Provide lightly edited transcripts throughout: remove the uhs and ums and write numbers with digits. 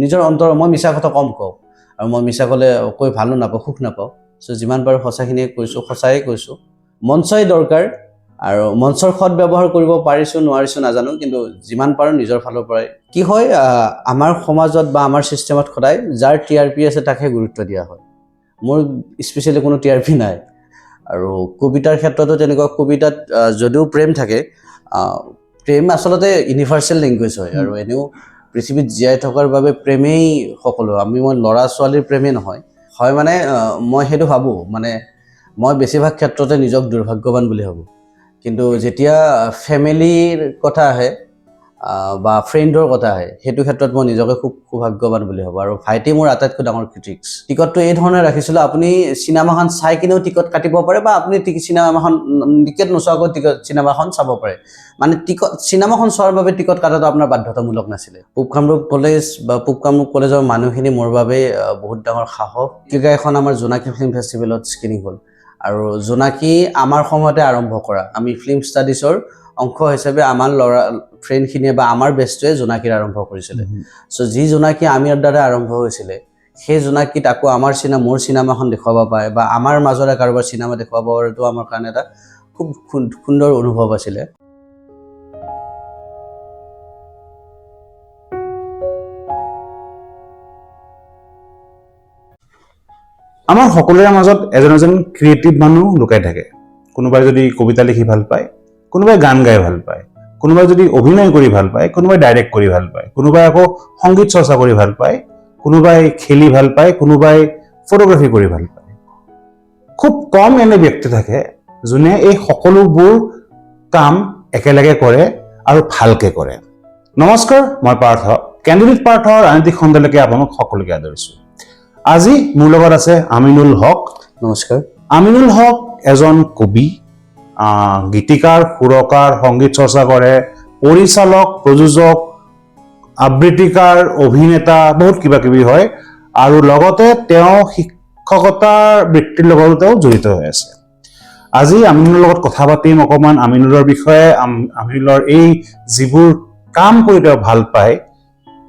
নিজৰ অন্তৰ মই মিছা কথা কম কওঁ আৰু মই মিছা ক'লে কৈ ভালো নাপাওঁ সুখ নাপাওঁ চ' যিমান পাৰোঁ সঁচাখিনিয়ে কৈছোঁ সঁচায়ে কৈছোঁ মঞ্চই দৰকাৰ আৰু মঞ্চৰ সৎ ব্যৱহাৰ কৰিব পাৰিছোঁ নোৱাৰিছোঁ নাজানো কিন্তু যিমান পাৰোঁ নিজৰ ফালৰ পৰাই কি হয় আমাৰ সমাজত বা আমাৰ ছিষ্টেমত সদায় যাৰ TRP আছে তাকহে গুৰুত্ব দিয়া হয় মোৰ স্পেচিয়েলি কোনো TRP নাই আৰু কবিতাৰ ক্ষেত্ৰতো তেনেকুৱা কবিতাত যদিও প্ৰেম থাকে প্ৰেম আচলতে ইউনিভাৰ্চেল লেংগুৱেজ হয় আৰু এনেও পৃথিৱীত জীয়াই থকাৰ বাবে প্ৰেমেই সকলো মই ল'ৰা ছোৱালীৰ প্ৰেমেই নহয় হয় মানে মই সেইটো ভাবোঁ মানে মই বেছিভাগ ক্ষেত্ৰতে নিজক দুৰ্ভাগ্যৱান বুলি ভাবোঁ কিন্তু যেতিয়া ফেমিলিৰ কথা আহে বা ফ্ৰেণ্ডৰ কথা আহে সেইটো ক্ষেত্ৰত মই নিজকে খুব সৌভাগ্যৱান বুলি ভাবোঁ আৰু ভাইটি মোৰ আটাইতকৈ ডাঙৰ ক্ৰিটিক্স টিকটটো এই ধৰণে ৰাখিছিলোঁ আপুনি চিনেমাখন চাই কিনেও টিকট কাটিব পাৰে বা আপুনি চিনেমাখন টিকেট নোচোৱাকৈ চিনেমাখন চাব পাৰে মানে টিকট চিনেমাখন চোৱাৰ বাবে টিকট কাটাটো আপোনাৰ বাধ্যতামূলক নাছিলে পূব কামৰূপ কলেজ বা পূব কামৰূপ কলেজৰ মানুহখিনি মোৰ বাবে বহুত ডাঙৰ সাহস কিয়নো এখন আমাৰ জোনাকী ফিল্ম ফেষ্টিভেলত স্ক্ৰিনিং হ'ল আৰু জোনাকী আমাৰ সময়তে আৰম্ভ কৰা আমি ফিল্ম ষ্টাডিজৰ অংশ হিচাপে আমাৰ ল'ৰা ফ্ৰেণ্ডখিনিয়ে বা আমাৰ বেষ্টটোৱে জোনাকীৰ আৰম্ভ কৰিছিলে চ' যি জোনাকী আমিৰ দ্বাৰা আৰম্ভ হৈছিলে সেই জোনাকীত আকৌ আমাৰ মোৰ চিনেমাখন দেখুৱাব পাৰে বা আমাৰ মাজৰে কাৰোবাৰ চিনেমা দেখুৱাব পৰাটো আমাৰ কাৰণে এটা খুব সুন্দৰ অনুভৱ আছিলে আমাৰ সকলোৰে মাজত এজন ক্ৰিয়েটিভ মানুহ লুকাই থাকে কোনোবাই যদি কবিতা লিখি ভাল পায় কোনোবাই গান গাই ভাল পায় কোনোবাই যদি অভিনয় কৰি ভাল পায় কোনোবাই ডাইৰেক্ট কৰি ভাল পায় কোনোবাই আকৌ সংগীত চৰ্চা কৰি ভাল পায় কোনোবাই খেলি ভাল পায় কোনোবাই ফটোগ্ৰাফি কৰি ভাল পায় খুব কম এনে ব্যক্তি থাকে যোনে এই সকলোবোৰ কাম একেলগে কৰে আৰু ভালকে কৰে নমস্কাৰ মই পাৰ্থ কেণ্ডিডেট পাৰ্থৰ ৰাজনৈতিক খণ্ডলৈকে আপোনালোক সকলোকে আদৰিছোঁ আজি মোৰ লগত আছে আমিনুল হক নমস্কাৰ আমিনুল হক এজন কবি গীতিকাৰ সুৰকাৰ সংগীত চৰ্চা কৰে পৰিচালক প্ৰযোজক আবৃত্তিকাৰ অভিনেতা বহুত কিবা কিবি হয় আৰু লগতে তেওঁ শিক্ষকতাৰ বৃত্তিৰ লগতেও জড়িত হৈ আছে আজি আমিনুলৰ লগত কথা পাতিম অকমান আমিনুলৰ বিষয়ে আমিনুলৰ এই যিবোৰ কাম কৰি তেওঁ ভাল পায়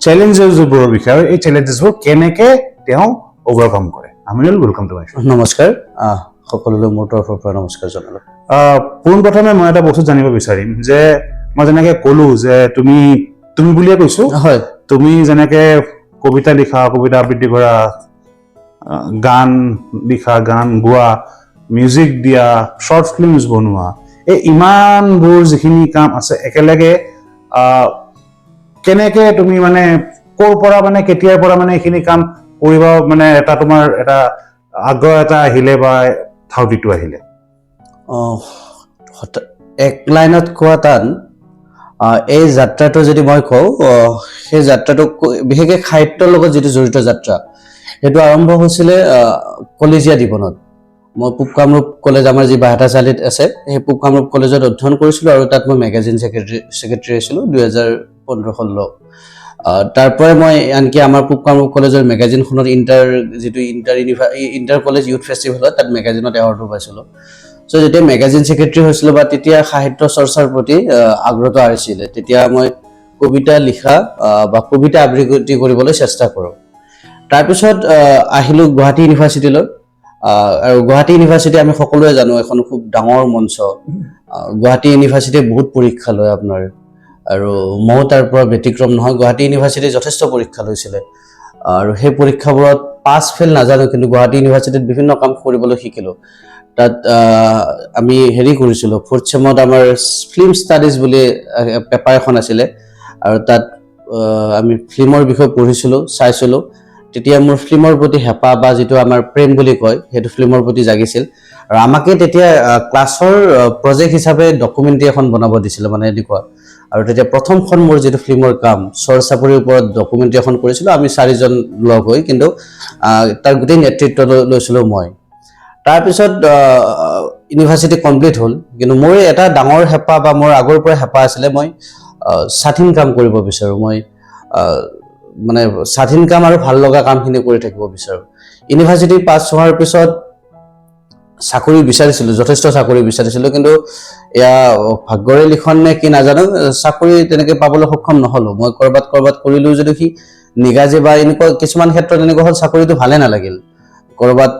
চেলেঞ্জেছবোৰৰ বিষয়ে এই চেলেঞ্জেছবোৰ কেনেকে তেওঁ ওভাৰকাম কৰে Aminul welcome to my show' নমস্কাৰ সকলোলৈ মোৰ তৰফৰ পৰা নমস্কাৰ জনালোঁ পোনপ্ৰথমে মই এটা বস্তু জানিব বিচাৰিম যে মই যেনেকে ক'লো যে তুমি বুলিয়ে কৈছো হয় তুমি যেনেকে কবিতা লিখা কবিতা আবৃত্তি কৰা গান লিখা গান গোৱা মিউজিক দিয়া শৰ্ট ফিল্মছ বনোৱা এই ইমানবোৰ যিখিনি কাম আছে একেলগে কেনেকে তুমি মানে ক'ৰ পৰা মানে কেতিয়াৰ পৰা মানে এইখিনি কাম কৰিব মানে এটা তোমাৰ এটা আগ্ৰহ এটা আহিলে বা ধাউতিটো আহিলে এক লাইনত কোৱা টান এই যাত্ৰাটো যদি মই কওঁ সেই যাত্ৰাটো বিশেষকৈ সাহিত্যৰ লগত যিটো জড়িত যাত্ৰা সেইটো আৰম্ভ হৈছিলে কলেজীয়া জীৱনত মই পূব কামৰূপ কলেজ আমাৰ যি বাহেতা চাৰিআলিত আছে সেই পূব কামৰূপ কলেজত অধ্যয়ন কৰিছিলোঁ আৰু তাত মই মেগাজিন ছেক্ৰেটাৰী আছিলোঁ 2015-16 তাৰ পৰাই মই আনকি আমাৰ পূব কামৰূপ কলেজৰ মেগাজিনখনত ইণ্টাৰ কলেজ ইউথ ফেষ্টিভেলত তাত মেগাজিনত এৱাৰ্ডো পাইছিলোঁ চ' যেতিয়া মেগাজিন ছেক্ৰেটাৰী হৈছিলোঁ বা তেতিয়া সাহিত্য চৰ্চাৰ প্ৰতি আগ্ৰহ আহিছিলে তেতিয়া মই কবিতা লিখা বা কবিতা আবৃত্তি কৰিবলৈ চেষ্টা কৰোঁ তাৰপিছত আহিলোঁ গুৱাহাটী ইউনিভাৰ্চিটিলৈ আৰু গুৱাহাটী ইউনিভাৰ্চিটি আমি সকলোৱে জানো এখন খুব ডাঙৰ মঞ্চ গুৱাহাটী ইউনিভাৰ্চিটিয়ে বহুত পৰীক্ষা লয় আপোনাৰ আৰু ময়ো তাৰ পৰা ব্যতিক্ৰম নহয় গুৱাহাটী ইউনিভাৰ্চিটিয়ে যথেষ্ট পৰীক্ষা লৈছিলে আৰু সেই পৰীক্ষাবোৰত পাছ ফেইল নাজানো কিন্তু গুৱাহাটী ইউনিভাৰ্চিটিত বিভিন্ন কাম কৰিবলৈ শিকিলোঁ তাত আমি হেৰি কৰিছিলোঁ ফ'ৰ্থ চেমত আমাৰ ফিল্ম ষ্টাডিজ বুলি পেপাৰ এখন আছিলে আৰু তাত আমি ফিল্মৰ বিষয়ে পঢ়িছিলোঁ চাইছিলোঁ তেতিয়া মোৰ ফিল্মৰ প্ৰতি হেঁপাহ বা যিটো আমাৰ প্ৰেম বুলি কয় সেইটো ফিল্মৰ প্ৰতি জাগিছিল আৰু আমাকে তেতিয়া ক্লাছৰ প্ৰজেক্ট হিচাপে ডকুমেণ্টাৰী এখন বনাব দিছিলে মানে এনেকুৱা আৰু তেতিয়া প্ৰথমখন মোৰ যিটো ফিল্মৰ কাম চৰ চাপৰিৰ ওপৰত ডকুমেণ্টাৰী এখন কৰিছিলোঁ আমি 4জন লগ হৈ কিন্তু তাৰ গোটেই নেতৃত্ব লৈছিলোঁ মই তাৰপিছত ইউনিভাৰ্চিটি কমপ্লিট হ'ল কিন্তু মোৰ এটা ডাঙৰ হেঁপাহ বা মোৰ আগৰ পৰা হেঁপাহ আছিলে মই স্বাধীন কাম কৰিব বিচাৰোঁ মই মানে স্বাধীন কাম আৰু ভাল লগা কামখিনি কৰি থাকিব বিচাৰোঁ ইউনিভাৰ্চিটি পাছ হোৱাৰ পিছত চাকৰি বিচাৰিছিলোঁ যথেষ্ট চাকৰি বিচাৰিছিলোঁ কিন্তু এয়া ভাগ্যৰে লিখন নে কি নাজানো চাকৰি তেনেকৈ পাবলৈ সক্ষম নহ'লোঁ মই ক'ৰবাত কৰিলোঁ যদি সি নিগাজে বা এনেকুৱা কিছুমান ক্ষেত্ৰত এনেকুৱা হ'ল চাকৰিটো ভালে নালাগিল ক'ৰবাত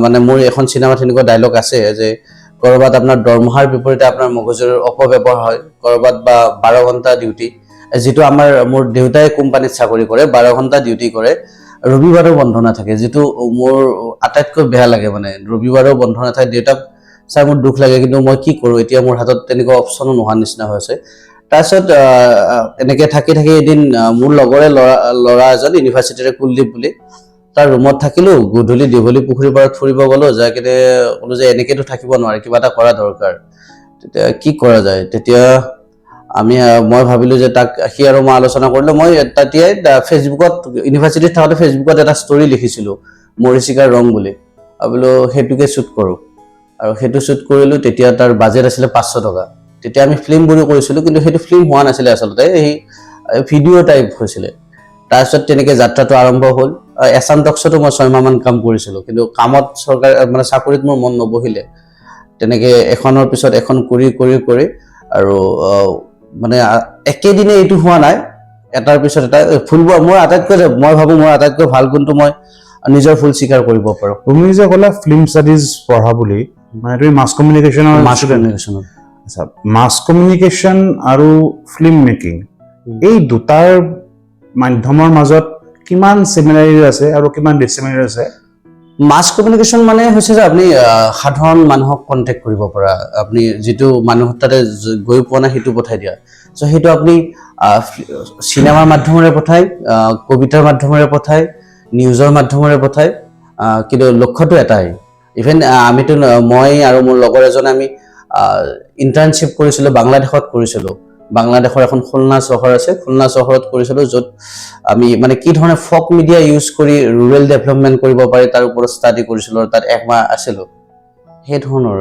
মানে মোৰ এখন চিনেমাত এনেকুৱা ডায়লগ আছে যে ক'ৰবাত আপোনাৰ দৰমহাৰ বিপৰীতে আপোনাৰ মগজুৰ অপব্যৱহাৰ হয় ক'ৰবাত বা 12 ঘণ্টা ডিউটি যিটো মোৰ দেউতাই কোম্পানীত চাকৰি কৰে 12 ঘণ্টা ডিউটি কৰে ৰবিবাৰো বন্ধ নাথাকে যিটো মোৰ আটাইতকৈ বেয়া লাগে মানে ৰবিবাৰো বন্ধ নাথাকে দেউতাক চাই মোৰ দুখ লাগে কিন্তু মই কি কৰোঁ এতিয়া মোৰ হাতত তেনেকুৱা অপচনো নোহোৱা নিচিনা হৈছে তাৰপিছত এনেকে থাকি এদিন মোৰ লগৰে ল'ৰা এজন ইউনিভাৰ্চিটিৰে কুলদীপ বুলি তাৰ ৰুমত থাকিলো গধূলি দীঘলী পুখুৰী পাৰত ফুৰিব গলো যাই কিনে ক'লো যে এনেকেতো থাকিব নোৱাৰে কিবা এটা কৰা দৰকাৰ তেতিয়া কি কৰা যায় তেতিয়া মই ভাবিলো যে তাক সি আৰু মই আলোচনা কৰিলো মই তেতিয়াই ফেচবুকত ইউনিভাৰ্চিটিত থাকোঁতে ফেচবুকত এটা ষ্টৰী লিখিছিলো মৰিচিকাৰ ৰং বুলি ভাবিলো সেইটোকে শ্বুট কৰোঁ আৰু সেইটো শ্বুট কৰিলো তেতিয়া তাৰ বাজেট আছিলে 500 টকা তেতিয়া আমি ফিল্ম বুলি কৰিছিলো কিন্তু সেইটো ফিল্ম হোৱা নাছিলে আচলতে এই ভিডিঅ' টাইপ হৈছিলে তাৰপিছত তেনেকে যাত্ৰাটো আৰম্ভ হ'ল এছাম টক্সতো মই 6 মাহমান কাম কৰিছিলো কিন্তু কামত চৰকাৰ মানে চাকৰিত মোৰ মন নবহিলে তেনেকে এখনৰ পিছত এখন কৰি আৰু মানে একেদিনে এইটো হোৱা নাই এটাৰ পিছত এটা ফুলবোৰ মই ভাবো মোৰ আটাইতকৈ ভাল গুণটো মই নিজৰ ফুল স্বীকাৰ কৰিব পাৰো তুমি যে ক'লা ফিল্ম ষ্টাডিজ পঢ়া বুলি মানে তুমি মাছ কমিউনিকেশ্যনৰ আচ্ছা মাছ কমিউনিকেশ্যন আৰু ফিল্ম মেকিং এই দুটাৰ মাধ্যমৰ মাজত কিমান চিমিলাৰিটি আছে আৰু কিমান ডিসিমিলাৰিটি আছে মাছ কমিউনিকেশ্যন মানে হৈছে যে আপুনি সাধাৰণ মানুহক কন্টেক্ট কৰিব পৰা আপুনি যিটো মানুহ তাতে গৈ পোৱা নাই সেইটো পঠাই দিয়া সো সেইটো আপুনি সিনেমাৰ মাধ্যমেৰে পঠাই কবিতাৰ মাধ্যমেৰে পঠাই নিউজৰ মাধ্যমেৰে পঠাই কিন্তু লক্ষ্যটো এটাই ইভেন আমিতো মই আৰু মোৰ লগৰ এজনে আমি ইন্টাৰ্নশ্বিপ কৰিছিলো বাংলাদেশত কৰিছিলো বাংলাদেশৰ এখন খুলনা চহৰ আছে খুলনা চহৰত কৰিছিলো য'ত আমি মানে কি ধৰণে ফক মিডিয়া ইউজ কৰি ৰুৰেল ডেভেলপমেন্ট কৰিব পাৰি তাৰ ওপৰত ষ্টাডি কৰিছিলো আৰু তাত একমাহ আছিলো সেই ধৰণৰ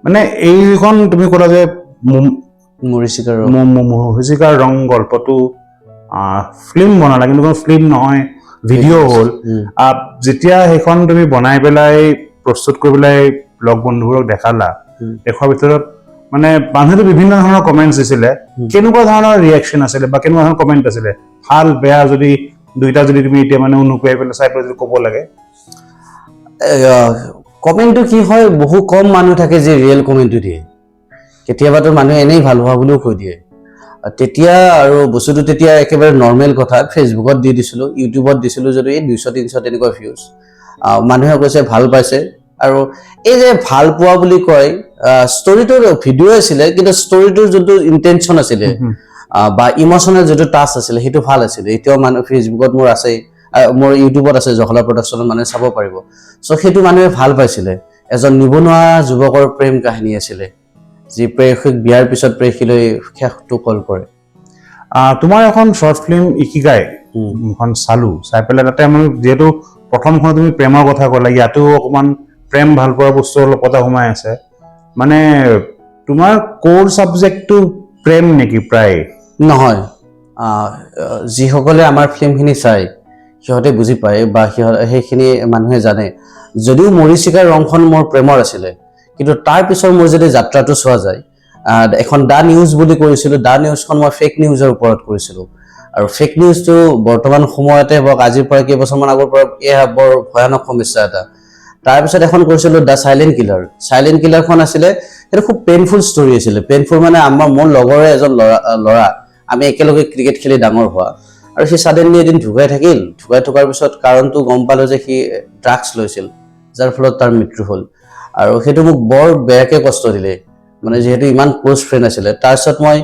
মানে এইখন তুমি ক'লা যে মৰিচিকাৰ ৰং গল্পটো ফিল্ম বনালা কিন্তু ফিল্ম নহয় ভিডিঅ' হ'ল যেতিয়া সেইখন তুমি বনাই পেলাই প্ৰস্তুত কৰি পেলাই লগ বন্ধুবোৰক দেখালা দেখুৱাৰ ভিতৰত মানে মানুহে বিভিন্ন ধৰণৰ কমেন্টছ দিছিলে কেনেকুৱা ধৰণৰ ৰিয়েকচন আছিলে বা কেনেকুৱা ধৰণৰ কমেন্ট আছিলে ভাল বেয়া যদি দুইটা যদি তুমি এতিয়া মানে অনুকুৱাই পেলাই চাই পেলাই যদি ক'ব লাগে কমেন্টটো কি হয় বহু কম মানুহ থাকে যে ৰিয়েল কমেন্টটো দিয়ে কেতিয়াবাতো মানুহে এনেই ভাল হোৱা বুলিও কৈ দিয়ে তেতিয়া আৰু বস্তুটো তেতিয়া একেবাৰে নৰ্মেল কথা ফেচবুকত দি দিছিলো ইউটিউবত দিছিলো যদি 200-300 তেনেকুৱা ভিউজ মানুহে কৈছে ভাল পাইছে আৰু এই যে ভাল পোৱা বুলি কয় ষ্টৰীটোৰ ভিডিঅ' আছিলে কিন্তু ষ্টৰীটোৰ যোনটো ইন্টেনশন আছিলে বা ইমোশনেল যোনটো টাচ আছিলে সেইটো ভাল আছিলে এতিয়াও মানুহ ফেচবুকত মোৰ আছে মোৰ ইউটিউবত আছে জখলা প্ৰডাকশ্যনত মানুহে চাব পাৰিব সো সেইটো মানুহে ভাল পাইছিলে এজন নিবনুৱা যুৱকৰ প্ৰেম কাহিনী আছিলে যি প্ৰেয়সীক বিয়াৰ পিছত প্ৰেয়সীলৈ শেষটো কল কৰে তোমাৰ এখন শৰ্ট ফিল্ম ইকিগাই এখন চাই পেলাই তাতে আমি যেহেতু প্ৰথমখন তুমি প্ৰেমৰ কথা ক'লা ইয়াতো অকমান প্ৰেম ভাল পোৱা বস্তু অলপ কথা সোমাই আছে মানে তোমাৰ কোৰ সাবজেক্টটো প্ৰেম নেকি প্ৰায় নহয় যিসকলে আমাৰ ফিল্মখিনি চাই সিহঁতে বুজি পায় বা সেইখিনি মানুহে জানে যদিও মৰিচিকাৰ ৰংখন মোৰ প্ৰেমৰ আছিলে কিন্তু তাৰ পিছৰ মোৰ যদি যাত্ৰাটো চোৱা যায় এখন দা নিউজ বুলি কৰিছিলো দা নিউজখন মই ফেক নিউজৰ ওপৰত কৰিছিলো আৰু ফেক নিউজটো বৰ্তমান সময়তে হওক আজিৰ পৰা কেইবছৰমান আগৰ পৰা এয়া বৰ ভয়ানক সমস্যা এটা তাৰপিছত এখন কৰিছিলো দা সাইলেন্ট কিলাৰখন আছিলে এটা খুব পেইনফুল ষ্টৰী আছিলে পেইনফুল মানে মোৰ লগৰে এজন ল'ৰা আমি একেলগে ক্ৰিকেট খেলি ডাঙৰ হোৱা আৰু সি সাডেনলি এদিন ঢুকাই থকাৰ পিছত কাৰণটো গম পালো যে সি ড্ৰাগছ লৈছিল যাৰ ফলত তাৰ মৃত্যু হ'ল আৰু সেইটো মোক বৰ বেয়াকে কষ্ট দিলে মানে যেহেতু ইমান ক্লোজ ফ্ৰেণ্ড আছিলে তাৰপিছত মই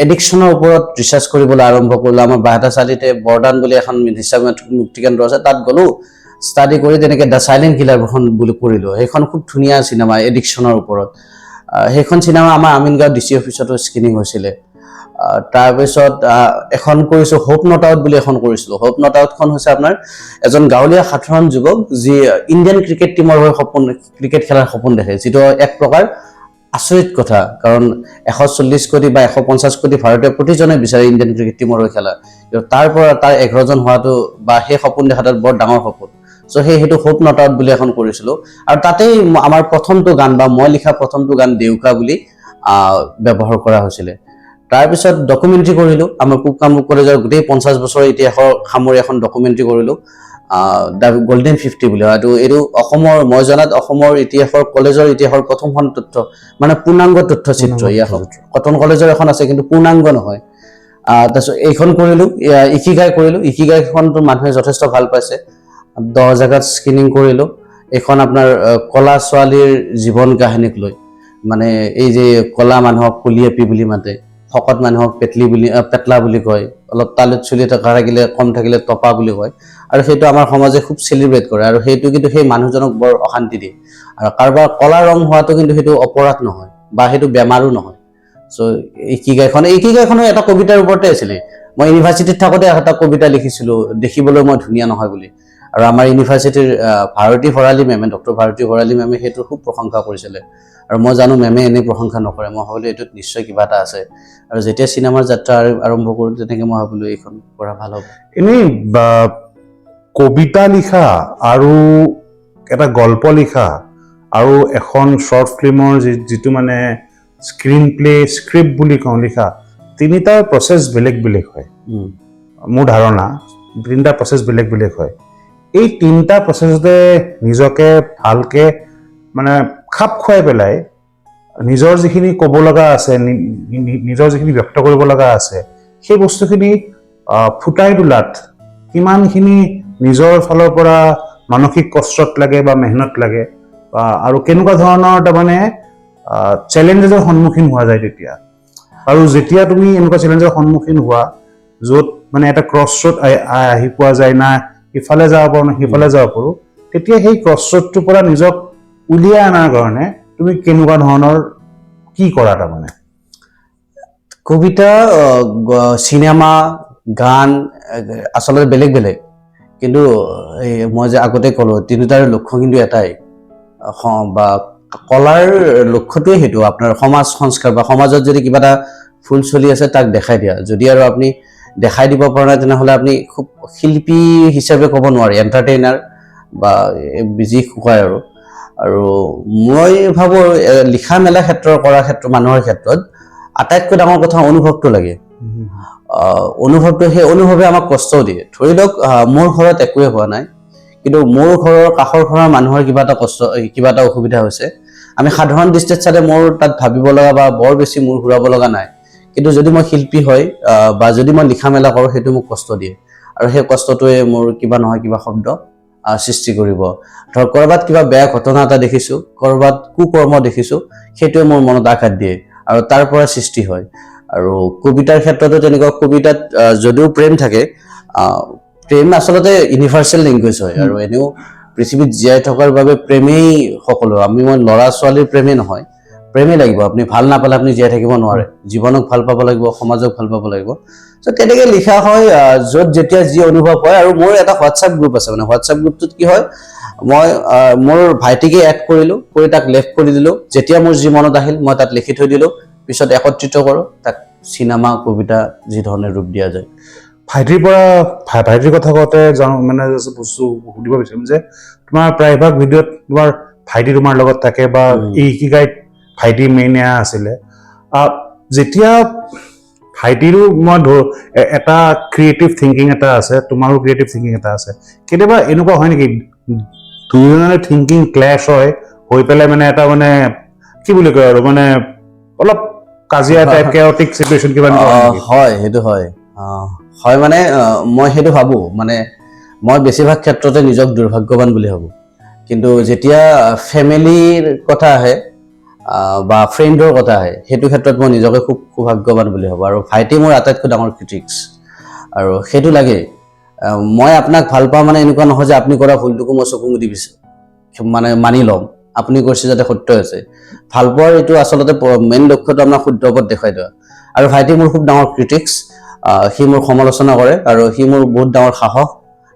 এডিকশ্যনৰ ওপৰত ৰিচাৰ্চ কৰিবলৈ আৰম্ভ কৰিলো আমাৰ বাহাটাচালিতে বৰদান বুলি এখন মুক্তি কেন্দ্ৰ আছে তাত গলো ষ্টাডি কৰি তেনেকে দা সাইলেন্ট কিলাৰখন বুলি কৰিলো সেইখন খুব ধুনীয়া চিনেমা এডিকশ্যনৰ ওপৰত সেইখন চিনেমা আমাৰ আমিনগাঁও ডিচি অফিচতো স্ক্ৰিনিং হৈছিলে তাৰপিছত এখন কৰিছো হোপ নট আউট বুলি এখন কৰিছিলো হোপ নট আউটখন হৈছে আপোনাৰ এজন গাঁৱলীয়া সাধাৰণ যুৱক যি ইণ্ডিয়ান ক্ৰিকেট টিমৰ হৈ ক্ৰিকেট খেলাৰ সপোন দেখে যিটো এক প্ৰকাৰ আচৰিত কথা কাৰণ 140 কোটি বা 150 কোটি ভাৰতীয় প্ৰতিজনে বিচাৰে ইণ্ডিয়ান ক্ৰিকেট টিমৰ হৈ খেলা তাৰ পৰা তাৰ 11 জন হোৱাটো বা সেই সপোন দেখাটো বৰ ডাঙৰ সপোন সো সেইটো হোপ নট আউট বুলি এখন কৰিছিলো আৰু তাতেই আমাৰ প্ৰথমটো গান বা মই লিখা প্ৰথমটো গান দেউকা বুলি ব্যৱহাৰ কৰা হৈছিলে তাৰপিছত ডকুমেণ্টাৰী কৰিলোঁ আমাৰ পূব কামৰূপ কলেজৰ গোটেই 50 বছৰৰ ইতিহাসৰ সামৰি এখন ডকুমেণ্টাৰী কৰিলোঁ দ্য গল্ডেন 50 বুলি এইটো অসমৰ মই জনাত অসমৰ ইতিহাসৰ কলেজৰ ইতিহাসৰ প্ৰথমখন তথ্য মানে পূৰ্ণাংগ তথ্যচিত্ৰ ইয়াত কটন কলেজৰ এখন আছে কিন্তু পূৰ্ণাংগ নহয় তাৰপিছত এইখন কৰিলোঁ ইকিগাই কৰিলোঁ ইকিগাইখনতো মানুহে যথেষ্ট ভাল পাইছে 10 জেগাত স্ক্ৰিনিং কৰিলোঁ এইখন আপোনাৰ কলা ছোৱালীৰ জীৱন কাহিনীক লৈ মানে এই যে কলা মানুহক কুলিয়াপি বুলি মাতে শকত মানুহক পেটলা বুলি কয় অলপ তালুত চুলি থকা থাকিলে কম থাকিলে টপা বুলি কয় আৰু সেইটো আমাৰ সমাজে খুব চেলিব্ৰেট কৰে আৰু সেইটো কিন্তু সেই মানুহজনক বৰ অশান্তি দিয়ে আৰু কাৰোবাৰ কলা ৰং হোৱাটো কিন্তু সেইটো অপৰাধ নহয় বা সেইটো বেমাৰো নহয় চ' ইকিগাইখনো এটা কবিতাৰ ওপৰতে আছিলে মই ইউনিভাৰ্চিটিত থাকোঁতে এটা কবিতা লিখিছিলোঁ দেখিবলৈ মই ধুনীয়া নহয় বুলি আৰু আমাৰ ইউনিভাৰ্চিটিৰ ভাৰতী ভৰালী মেমে ডক্টৰ ভাৰতী ভৰালী মেমে সেইটো খুব প্ৰশংসা কৰিছিলে আৰু মই জানো মেমে এনেই প্ৰশংসা নকৰে মই ভাবিলোঁ এইটোত নিশ্চয় কিবা এটা আছে আৰু যেতিয়া চিনেমাৰ যাত্ৰা আৰম্ভ কৰোঁ তেনেকৈ মই ভাবিলোঁ এইখন কৰা ভাল হ'ব এনেই কবিতা লিখা আৰু এটা গল্প লিখা আৰু এখন শ্বৰ্ট ফিল্মৰ যিটো মানে স্ক্ৰীন প্লে স্ক্ৰিপ্ট বুলি কওঁ লিখা তিনিটাৰ প্ৰচেছ বেলেগ বেলেগ হয় মোৰ ধাৰণা তিনিটা প্ৰচেছ বেলেগ বেলেগ হয় এই তিনিটা প্ৰচেছতে নিজকে ভালকে মানে খাপ খুৱাই পেলাই নিজৰ যিখিনি ক'ব লগা আছে নিজৰ যিখিনি ব্যক্ত কৰিব লগা আছে সেই বস্তুখিনি ফুটাই তোলাত কিমানখিনি নিজৰ ফালৰ পৰা মানসিক কষ্টত লাগে বা মেহনত লাগে আৰু কেনেকুৱা ধৰণৰ তাৰমানে চেলেঞ্জেছৰ সন্মুখীন হোৱা যায় তেতিয়া আৰু যেতিয়া তুমি এনেকুৱা চেলেঞ্জৰ সন্মুখীন হোৱা য'ত মানে এটা ক্ৰছ ৰোড আহি পোৱা যায় না ইফালে যাব পাৰোঁ না সিফালে যাব পাৰোঁ তেতিয়া সেই ক্ৰছ ৰোডটোৰ পৰা নিজক উলিয়াই অনাৰ কাৰণে তুমি কেনেকুৱা ধৰণৰ কি কৰা তাৰমানে কবিতা চিনেমা গান আচলতে বেলেগ বেলেগ কিন্তু মই যে আগতে ক'লোঁ তিনিটাৰ লক্ষ্য কিন্তু এটাই বা কলাৰ লক্ষ্যটোৱে সেইটো আপোনাৰ সমাজ সংস্কাৰ বা সমাজত যদি কিবা এটা ফুল চলি আছে তাক দেখাই দিয়া যদি আৰু আপুনি দেখাই দিব পৰা নাই তেনেহ'লে আপুনি খুব শিল্পী হিচাপে ক'ব নোৱাৰি এণ্টাৰটেইনাৰ বা বিজি কয় আৰু মই ভাবোঁ লিখা মেলা কৰাৰ ক্ষেত্ৰত মানুহৰ ক্ষেত্ৰত আটাইতকৈ ডাঙৰ কথা অনুভৱটো লাগে অনুভৱটো সেই অনুভৱে আমাক কষ্টও দিয়ে ধৰি লওক মোৰ ঘৰত একোৱে হোৱা নাই কিন্তু মোৰ ঘৰৰ কাষৰ ঘৰৰ মানুহৰ কিবা এটা অসুবিধা হৈছে আমি সাধাৰণ দৃষ্টিত চালে মোৰ তাত ভাবিব লগা বা বৰ বেছি মূৰ ঘূৰাব লগা নাই কিন্তু যদি মই শিল্পী হয় বা যদি মই লিখা মেলা কৰোঁ সেইটো মোক কষ্ট দিয়ে আৰু সেই কষ্টটোৱে মোৰ কিবা নহয় কিবা শব্দ সৃষ্টি কৰিব ধৰক ক'ৰবাত কিবা বেয়া ঘটনা এটা দেখিছোঁ ক'ৰবাত কুকৰ্ম দেখিছোঁ সেইটোৱে মোৰ মনত আঘাত দিয়ে আৰু তাৰ পৰা সৃষ্টি হয় আৰু কবিতাৰ ক্ষেত্ৰতো তেনেকুৱা কবিতাত যদিও প্ৰেম থাকে প্ৰেম আচলতে ইউনিভাৰ্চেল লেংগুৱেজ হয় আৰু এনেও পৃথিৱীত জীয়াই থকাৰ বাবে প্ৰেমেই সকলো মই ল'ৰা ছোৱালীৰ প্ৰেমেই নহয় প্ৰেমেই লাগিব আপুনি ভাল নাপালে আপুনি জীয়াই থাকিব নোৱাৰে জীৱনক ভাল পাব লাগিব সমাজক ভাল পাব লাগিব চ' তেনেকৈ লিখা হয় য'ত যেতিয়া যি অনুভৱ হয় আৰু মোৰ এটা হোৱাটছএপ গ্ৰুপ আছে মানে হোৱাটছএপ গ্ৰুপটোত কি হয় মই মোৰ ভাইটিকে এড কৰিলোঁ কৰি তাক লেফ্ট কৰি দিলোঁ যেতিয়া মোৰ যি মনত আহিল মই তাত লিখি থৈ দিলোঁ পিছত একত্ৰিত কৰোঁ তাক চিনেমা কবিতা যি ধৰণে ৰূপ দিয়া যায় ভাইটিৰ কথা কওঁতে মানে বস্তু সুধিব বিচাৰিম যে তোমাৰ প্ৰায়ভাগ ভিডিঅ'ত তোমাৰ ভাইটি তোমাৰ লগত থাকে বা এই ইকিগাইত ভাইটি মেইন আছিলে যেতিয়া ভাইটিৰো মই এটা ক্ৰিয়েটিভ থিংকিং এটা আছে তোমাৰো ক্ৰিয়েটিভ থিংকিং এটা আছে কেতিয়াবা এনেকুৱা হয় নেকি দুয়োজনৰে থিংকিং ক্লেছ হৈ পেলাই মানে এটা মানে কি বুলি কয় আৰু মানে অলপ কাজিয়া টাইপ কেঅটিক চিটুৱেশ্যন কিবা হয় সেইটো হয় মানে মই সেইটো ভাবোঁ মানে মই বেছিভাগ ক্ষেত্ৰতে নিজক দুৰ্ভাগ্যৱান বুলি ভাবোঁ কিন্তু যেতিয়া ফেমিলিৰ কথা আহে বা ফ্ৰেণ্ডৰ কথা আহে সেইটো ক্ষেত্ৰত মই নিজকে খুব সৌভাগ্যৱান বুলি ভাবোঁ আৰু ভাইটি মোৰ আটাইতকৈ ডাঙৰ ক্ৰিটিক্স আৰু সেইটো লাগে মই আপোনাক ভাল পাওঁ মানে এনেকুৱা নহয় যে আপুনি কৰা ভুলটোকো মই চকু মুদি মানে মানি ল'ম আপুনি কৈছে যাতে সত্য আছে ভাল পোৱাৰ এইটো আচলতে মেইন লক্ষ্যটো আপোনাক শুদ্ধ পথ দেখুৱাই দিয়া আৰু ভাইটি মোৰ খুব ডাঙৰ ক্ৰিটিক্স সি মোৰ সমালোচনা কৰে আৰু সি মোৰ বহুত ডাঙৰ সাহস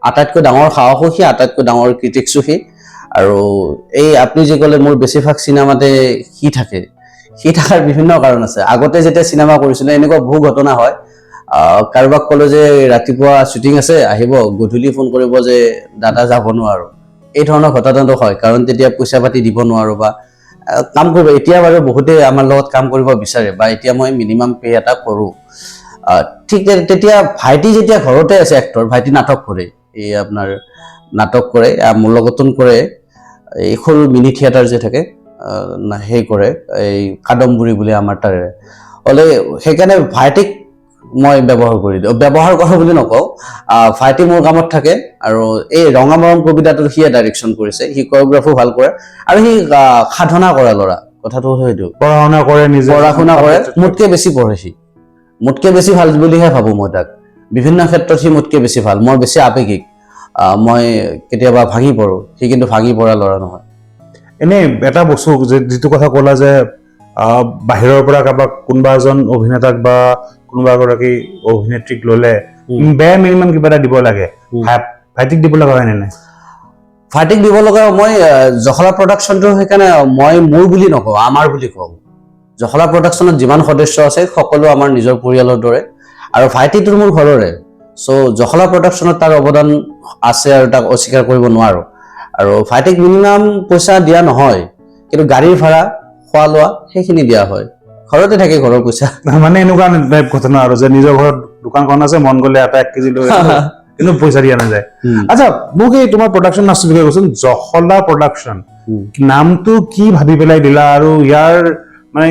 আটাইতকৈ ডাঙৰ সাহসো সি আটাইতকৈ ডাঙৰ ক্ৰিটিক্সো সি আৰু এই আপুনি যে ক'লে মোৰ বেছিভাগ চিনেমাতে সি থকাৰ বিভিন্ন কাৰণ আছে আগতে যেতিয়া চিনেমা কৰিছিলোঁ এনেকুৱা বহু ঘটনা হয় কাৰোবাক ক'লো যে ৰাতিপুৱা শ্বুটিং আছে আহিব গধূলি ফোন কৰিব যে দাদা যাব নোৱাৰো এই ধৰণৰ ঘটনাটো হয় কাৰণ তেতিয়া পইচা পাতি দিব নোৱাৰো বা কাম কৰিব এতিয়া বাৰু বহুতে আমাৰ লগত কাম কৰিব বিচাৰে বা এতিয়া মই মিনিমাম পে এটা কৰোঁ ঠিক তেতিয়া ভাইটি যেতিয়া ঘৰতে আছে এক্টৰ ভাইটি নাটক কৰে এই আপোনাৰ নাটক কৰে মোৰ লগতোন কৰে এই সৰু মিনি থিয়েটাৰ যে থাকে সেই কৰে এই কাদম্বৰী বুলি আমাৰ তাৰে হ'লে সেইকাৰণে ভাইটিক মই ব্যৱহাৰ কৰি দিওঁ ব্যৱহাৰ কৰোঁ বুলি নকওঁ ভাইটি মোৰ কামত থাকে আৰু এই ৰঙা মৰম কবিতাটো সিয়ে ডাইৰেকশ্যন কৰিছে সি কোৰিঅগ্ৰাফো ভাল কৰে আৰু সি সাধনা কৰা ল'ৰা কথাটো হ'ল সেইটো পঢ়া শুনা কৰে নিজে পঢ়া শুনা কৰে মোতকে বেছি পঢ়ে সি মোতকে বেছি ভাল বুলিহে ভাবোঁ মই তাক বিভিন্ন ক্ষেত্ৰত সি মোতকে বেছি ভাল মই বেছি আৱেগিক মই কেতিয়াবা ভাঙি পৰোঁ সি কিন্তু ভাঙি পৰা ল'ৰা নহয় এনেই এটা বস্তু যিটো কথা ক'লা যে বাহিৰৰ পৰা কাৰোবাক কোনোবা এজন অভিনেতাক বা কোনোবা এগৰাকী অভিনেত্ৰীক ল'লে বেয়া মিনিমাম কিবা এটা দিব লাগে ভাইটিক দিব লগা হয় নে নাই ভাইটিক দিব লগা মই জখলা প্ৰডাকশ্যনটো সেইকাৰণে মই মোৰ বুলি নকওঁ আমাৰ বুলি কওঁ জখলা প্ৰডাকশ্যনত যিমান সদস্য আছে সকলো আমাৰ নিজৰ পৰিয়ালৰ দৰে আৰু ভাইটিটো মোৰ ঘৰৰে চ' জখলা প্ৰডাকশ্যনত তাৰ অৱদান আছে আৰু তাক অস্বীকাৰ কৰিব নোৱাৰোঁ আৰু ভাইটিক মিনিমাম পইচা দিয়া নহয় কিন্তু গাড়ীৰ ভাড়া খোৱা লোৱা সেইখিনি দিয়া হয় ঘৰতে থাকে ঘৰৰ পইচা মানে এনেকুৱা টাইপ ঘটনা আৰু যে নিজৰ ঘৰত দোকানখন আছে মন গ'লে এটা 1 কেজি লৈ কিন্তু পইচা দিয়া নাযায় আচ্ছা মোক এই তোমাৰ প্ৰডাকশ্যন নাচটো বিষয়ে কৈছোন জখলা প্ৰডাকশ্যন নামটো কি ভাবি পেলাই দিলা আৰু ইয়াৰ মানে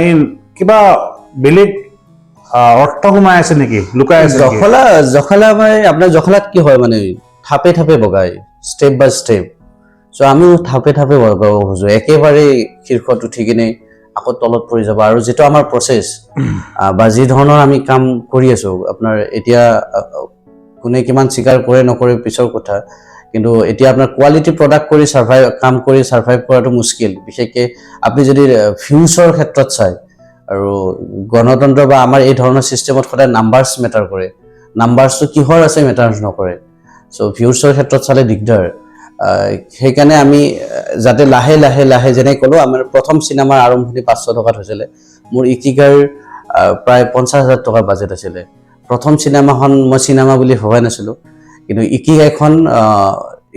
কিবা বেলেগ অৰ্থ সোমাই আছে নেকি লুকাই আছে জখলা মানে আপোনাৰ জখলাত কি হয় মানে থাপে থাপে বগাই ষ্টেপ বাই ষ্টেপ চ' আমিও থাপে থাপে বগাব খোজো একেবাৰে শীৰ্ষত উঠি কিনে আকৌ তলত পৰি যাব আৰু যিটো আমাৰ প্ৰচেছ বা যি ধৰণৰ আমি কাম কৰি আছো আপোনাৰ এতিয়া কোনে কিমান স্বীকাৰ কৰে নকৰে পিছৰ কথা কিন্তু এতিয়া আপোনাৰ কোৱালিটি প্ৰডাক্ট কৰি কাম কৰি সাৰ্ভাইভ কৰাটো মুস্কিল বিশেষকৈ আপুনি যদি ফিউচাৰৰ ক্ষেত্ৰত চাই আৰু গণতন্ত্ৰ বা আমাৰ এই ধৰণৰ চিষ্টেমত সদায় নাম্বাৰছ মেটাৰ কৰে নাম্বাৰছটো কিহৰ আছে মেটাৰ নকৰে চ' ভিউজৰ ক্ষেত্ৰত চালে দিগদাৰ সেইকাৰণে আমি যাতে লাহে লাহে লাহে যেনে ক'লো আমাৰ প্ৰথম চিনেমাৰ আৰম্ভণি 500 টকাত হৈছিলে মোৰ ইকিগাৰ প্ৰায় 50,000 টকাৰ বাজেট আছিলে প্ৰথম চিনেমাখন মই চিনেমা বুলি ভবাই নাছিলোঁ কিন্তু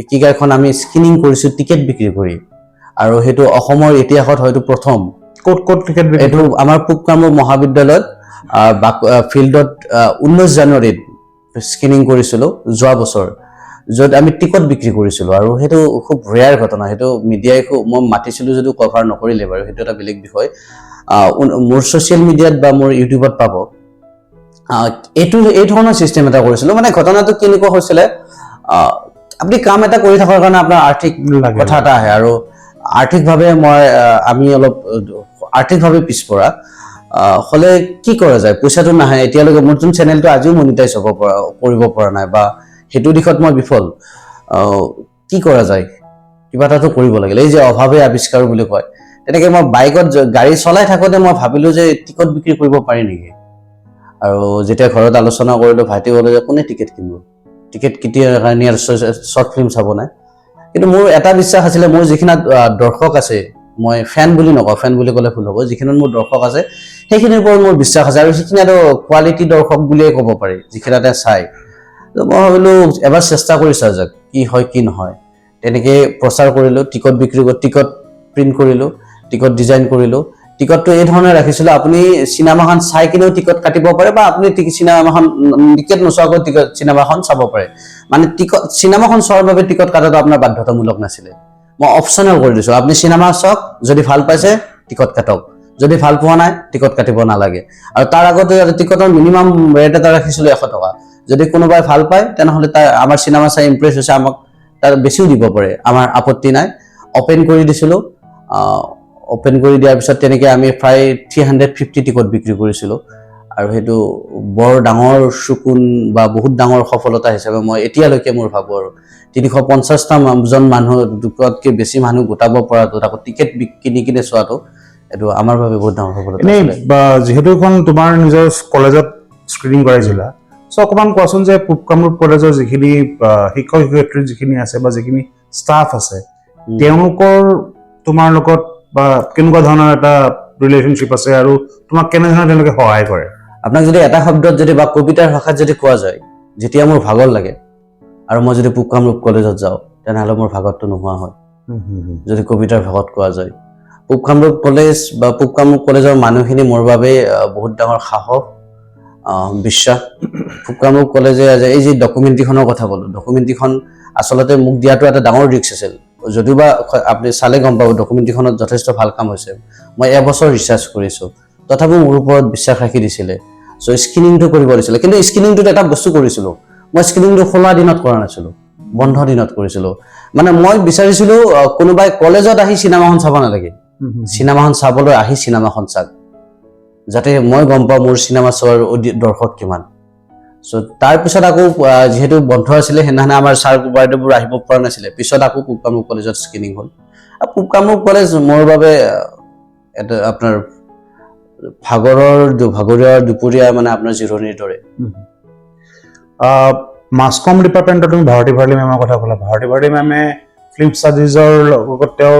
ইকিগাৰখন আমি স্ক্ৰিনিং কৰিছোঁ টিকেট বিক্ৰী কৰি আৰু সেইটো অসমৰ ইতিহাসত হয়তো প্ৰথম ক'ত টিকেট এইটো আমাৰ পূব কামৰূপ মহাবিদ্যালয়ত ফিল্ডত 19 জানুৱাৰীত স্ক্ৰিনিং কৰিছিলোঁ যোৱা বছৰ য'ত আমি টিকট বিক্ৰী কৰিছিলোঁ আৰু সেইটো খুব ৰেয়াৰ ঘটনা সেইটো মিডিয়াই মই মাতিছিলোঁ যদিও কভাৰ নকৰিলে বাৰু সেইটো এটা বেলেগ বিষয় মোৰ ছ'চিয়েল মিডিয়াত বা মোৰ ইউটিউবত পাব এই ধৰণৰ চিষ্টেম এটা কৰিছিলোঁ মানে ঘটনাটো কেনেকুৱা হৈছিলে আপুনি কাম এটা কৰি থকাৰ কাৰণে আপোনাৰ আৰ্থিক কথা এটা আহে আৰু আৰ্থিকভাৱে আমি অলপ আৰ্থিকভাৱে পিছপৰা হ'লে কি কৰা যায় পইচাটো নাহে এতিয়ালৈকে মোৰ যোন চেনেলটো আজিও মনিটাইজ কৰিব পৰা নাই বা সেইটো দিশত মই বিফল কি কৰা যায় কিবা এটাতো কৰিব লাগিল এই যে অভাৱে আৱিষ্কাৰ বুলি কয় তেনেকৈ মই বাইকত গাড়ী চলাই থাকোঁতে মই ভাবিলোঁ যে টিকট বিক্ৰী কৰিব পাৰি নেকি আৰু যেতিয়া ঘৰত আলোচনা কৰিলোঁ ভাইটি ক'লে যে কোনে টিকেট কিনিব টিকেট কেতিয়া কাৰণে শ্বৰ্ট ফিল্ম চাব নাই কিন্তু মোৰ এটা বিশ্বাস আছিলে মোৰ যিখিনি দৰ্শক আছে মই ফেন বুলি নকওঁ ফেন বুলি ক'লে ভুল হ'ব যিখিনি মোৰ দৰ্শক আছে সেইখিনিৰ ওপৰত মোৰ বিশ্বাস আছে আৰু সেইখিনি আৰু কোৱালিটি দৰ্শক বুলিয়ে ক'ব পাৰি যিখিনিতে চাই মই ভাবিলোঁ এবাৰ চেষ্টা কৰি চোৱা যাক কি হয় কি নহয় তেনেকৈ প্ৰচাৰ কৰিলোঁ টিকট বিক্ৰী টিকট প্ৰিণ্ট কৰিলোঁ টিকট ডিজাইন কৰিলোঁ টিকটটো এই ধৰণে ৰাখিছিলোঁ আপুনি চিনেমাখন চাই কিনেও টিকট কাটিব পাৰে বা আপুনি চিনেমাখন টিকেট নোচোৱাকৈ চিনেমাখন চাব পাৰে মানে চিনেমাখন চোৱাৰ বাবে টিকট কটাটো আপোনাৰ বাধ্যতামূলক নাছিলে মই অপশ্যনেল কৰি দিছোঁ আপুনি চিনেমা চাওক যদি ভাল পাইছে টিকট কাটক যদি ভাল পোৱা নাই টিকট কাটিব নালাগে আৰু তাৰ আগতে টিকটৰ মিনিমাম ৰেট এটা ৰাখিছিলোঁ 100 টকা যদি কোনোবাই ভাল পায় তেনেহ'লে আমাৰ চিনেমা চাই ইমপ্ৰেছ হৈছে আমাক তাৰ বেছিও দিব পাৰে আমাৰ আপত্তি নাই অপেন কৰি দিছিলোঁ অপেন কৰি দিয়াৰ পিছত তেনেকৈ আমি প্ৰায় 350 টিকট বিক্ৰী কৰিছিলোঁ আৰু সেইটো বৰ ডাঙৰ চকুন বা বহুত ডাঙৰ সফলতা হিচাপে মই এতিয়ালৈকে মোৰ ভাবোঁ আৰু 350জন মানুহতকৈ বেছি মানুহ গোটাব পৰাটো আকৌ টিকেট কিনি কিনে চোৱাটো এইটো আমাৰ বাবে বহুত ডাঙৰ সফলতা আছিলে যিহেতু এখন তোমাৰ নিজৰ কলেজত স্ক্ৰিনিং কৰাইছিলা চ' অকণমান কোৱাচোন যে পূব কামৰূপ কলেজৰ যিখিনি শিক্ষক শিক্ষয়িত্ৰী যিখিনি আছে বা যিখিনি ষ্টাফ আছে তেওঁলোকৰ তোমাৰ লগত বা কেনেকুৱা ধৰণৰ এটা ৰিলেশ্যনশ্বিপ আছে আৰু তোমাক কেনেধৰণে তেওঁলোকে সহায় কৰে আপোনাক যদি এটা শব্দত যদি বা কবিতাৰ ভাষাত যদি কোৱা যায় যেতিয়া মোৰ ভাগৰ লাগে আৰু মই যদি পূব কামৰূপ কলেজত যাওঁ তেনেহ'লে মোৰ ভাগৰটো নোহোৱা হয় যদি কবিতাৰ ভাষাত কোৱা যায় পূব কামৰূপ কলেজ বা পূব কামৰূপ কলেজৰ মানুহখিনি মোৰ বাবে বহুত ডাঙৰ সাহস বিশ্বাস পূব কামৰূপ কলেজে এই যে ডকুমেণ্টৰীখনৰ কথা ক'লো ডকুমেণ্টৰীখন আচলতে মোক দিয়াটো এটা ডাঙৰ ৰিস্ক আছিল যদিওবা আপুনি চালে গম পাব ডকুমেণ্টৰীখনত যথেষ্ট ভাল কাম হৈছে মই এবছৰ ৰিচাৰ্চ কৰিছোঁ তথাপিও মোৰ ওপৰত বিশ্বাস ৰাখি দিছিলে চ' স্ক্ৰিনিংটো কৰিব দিছিলে কিন্তু স্ক্ৰিনিংটোত এটা বস্তু কৰিছিলোঁ মই স্ক্ৰিনিংটো খোলা দিনত কৰা নাছিলোঁ বন্ধ দিনত কৰিছিলোঁ মানে মই বিচাৰিছিলোঁ কোনোবাই কলেজত আহি চিনেমাখন চাব নালাগে চিনেমাখন চাবলৈ আহি চিনেমাখন চাওক যাতে মই গম পাওঁ মোৰ চিনেমা চোৱাৰ দৰ্শক কিমান চ' তাৰপিছত আকৌ যিহেতু বন্ধ আছিলে সেইদিনাখনে আমাৰ ছাৰ বাইদেউবোৰ আহিব পৰা নাছিলে পিছত আকৌ পূব কামৰূপ কলেজত স্ক্ৰিনিং হ'ল আৰু পূব কামৰূপ কলেজ মোৰ বাবে এটা আপোনাৰ ভাগৰীয়া দুপৰীয়া মানে আপোনাৰ জিৰণিৰ দৰে মাছ কম ডিপাৰ্টমেণ্টত তুমি ভাৰতী ভৰালী মেমৰ কথা ক'লা ভাৰতী ভৰালী মেমে ফিল্ম ষ্টাডিজৰ লগত তেওঁ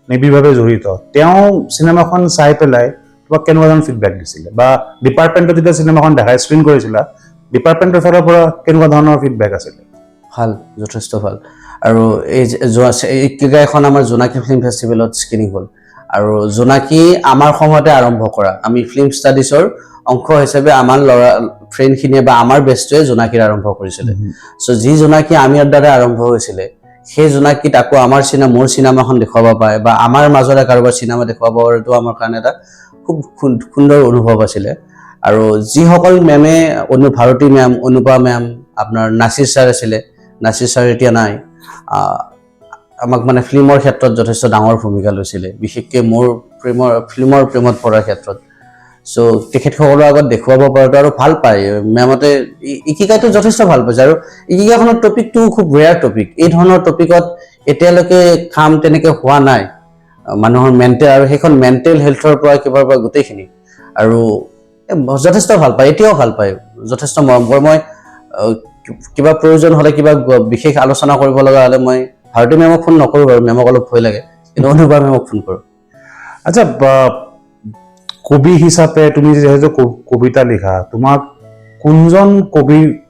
নিবিড়ভাৱে জড়িত তেওঁ চিনেমাখন চাই পেলাই তোমাক কেনেকুৱা ধৰণৰ ফিডবেক দিছিলে বা ডিপাৰ্টমেণ্টত যেতিয়া চিনেমাখন দেখাই স্ক্ৰীন কৰিছিলা ডিপাৰ্টমেণ্টৰ ফালৰ পৰা কেনেকুৱা ধৰণৰ ফিডবেক আছিলে ভাল যথেষ্ট ভাল আৰু এই এইকেইখন আমাৰ জোনাকী ফিল্ম ফেষ্টিভেলত স্ক্ৰিনিং হ'ল আৰু জোনাকী আমাৰ সময়তে আৰম্ভ কৰা আমি ফিল্ম ষ্টাডিজৰ অংশ হিচাপে আমাৰ ল'ৰা ফ্ৰেণ্ডখিনিয়ে বা আমাৰ বেষ্টটোৱে জোনাকীৰ আৰম্ভ কৰিছিলে চ' যি জোনাকী আমিৰ দ্বাৰা আৰম্ভ হৈছিলে সেই জোনাকীত আকৌ আমাৰ মোৰ চিনেমাখন দেখুৱাব পাৰে বা আমাৰ মাজৰে কাৰোবাৰ চিনেমা দেখুৱাব পৰাটো আমাৰ কাৰণে এটা খুব সুন্দৰ অনুভৱ আছিলে আৰু যিসকল মেমে ভাৰতী মেম অনুপা মেম আপোনাৰ নাছিৰ ছাৰ আছিলে নাছিৰ ছাৰ এতিয়া নাই আমাক মানে ফিল্মৰ ক্ষেত্ৰত যথেষ্ট ডাঙৰ ভূমিকা লৈছিলে বিশেষকৈ মোৰ ফিল্মৰ প্ৰেমত পৰাৰ ক্ষেত্ৰত চ' তেখেতসকলৰ আগত দেখুৱাব পৰাটো আৰু ভাল পায় মেমতে ইকিগাইটো যথেষ্ট ভাল পাইছে আৰু ইকিগাখনৰ টপিকটো খুব ৰেয়াৰ টপিক এই ধৰণৰ টপিকত এতিয়ালৈকে কাম তেনেকৈ হোৱা নাই মানুহৰ মেণ্টেল আৰু সেইখন মেণ্টেল হেল্থৰ পৰা কিবাৰ পৰা গোটেইখিনি আৰু যথেষ্ট ভাল পায় এতিয়াও ভাল পায় যথেষ্ট মৰম কৰে মই কিবা প্ৰয়োজন হ'লে কিবা বিশেষ আলোচনা কৰিব লগা হ'লে মই ভাৰতী মেমক ফোন নকৰোঁ বাৰু মেমক অলপ ভয় লাগে কিন্তু অনুপা মেমক ফোন কৰোঁ আচ্ছা কবি হিচাপে তুমি যিহেতু কবিতা লিখা তোমাক কোনজন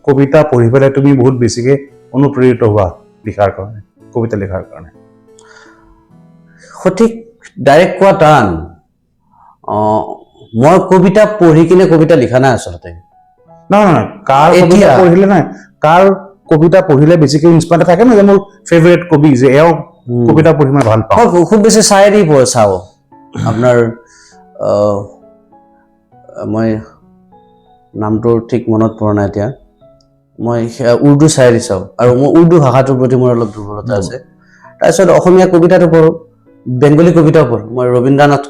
কবিতা পঢ়ি পেলাই তুমি বহুত বেছিকে অনুপ্ৰেৰিত হোৱা লিখাৰ কাৰণে কবিতা লিখাৰ কাৰণে সঠিক ডাইৰেক্ট কোৱা টান মই কবিতা পঢ়ি কিনে কবিতা লিখা নাই আচলতে নহয় কাৰ কবিতা পঢ়িলে নাই কাৰ কবিতা পঢ়িলে বেছিকে ইনস্পায়াৰ থাকে ন যে মোৰ ফেভৰেট কবি যে এওঁ কবিতা পঢ়ি মই ভাল পাওঁ খুব বেছি চায়েৰী চাওঁ আপোনাৰ মই নামটো ঠিক মনত পৰা নাই এতিয়া মই উৰ্দু চায়েৰী চাওঁ আৰু মই উৰ্দু ভাষাটোৰ প্ৰতি মোৰ অলপ দুৰ্বলতা আছে তাৰপিছত অসমীয়া কবিতাটো পঢ়োঁ বেংগলী কবিতাও পঢ়োঁ মই ৰবীন্দ্ৰনাথ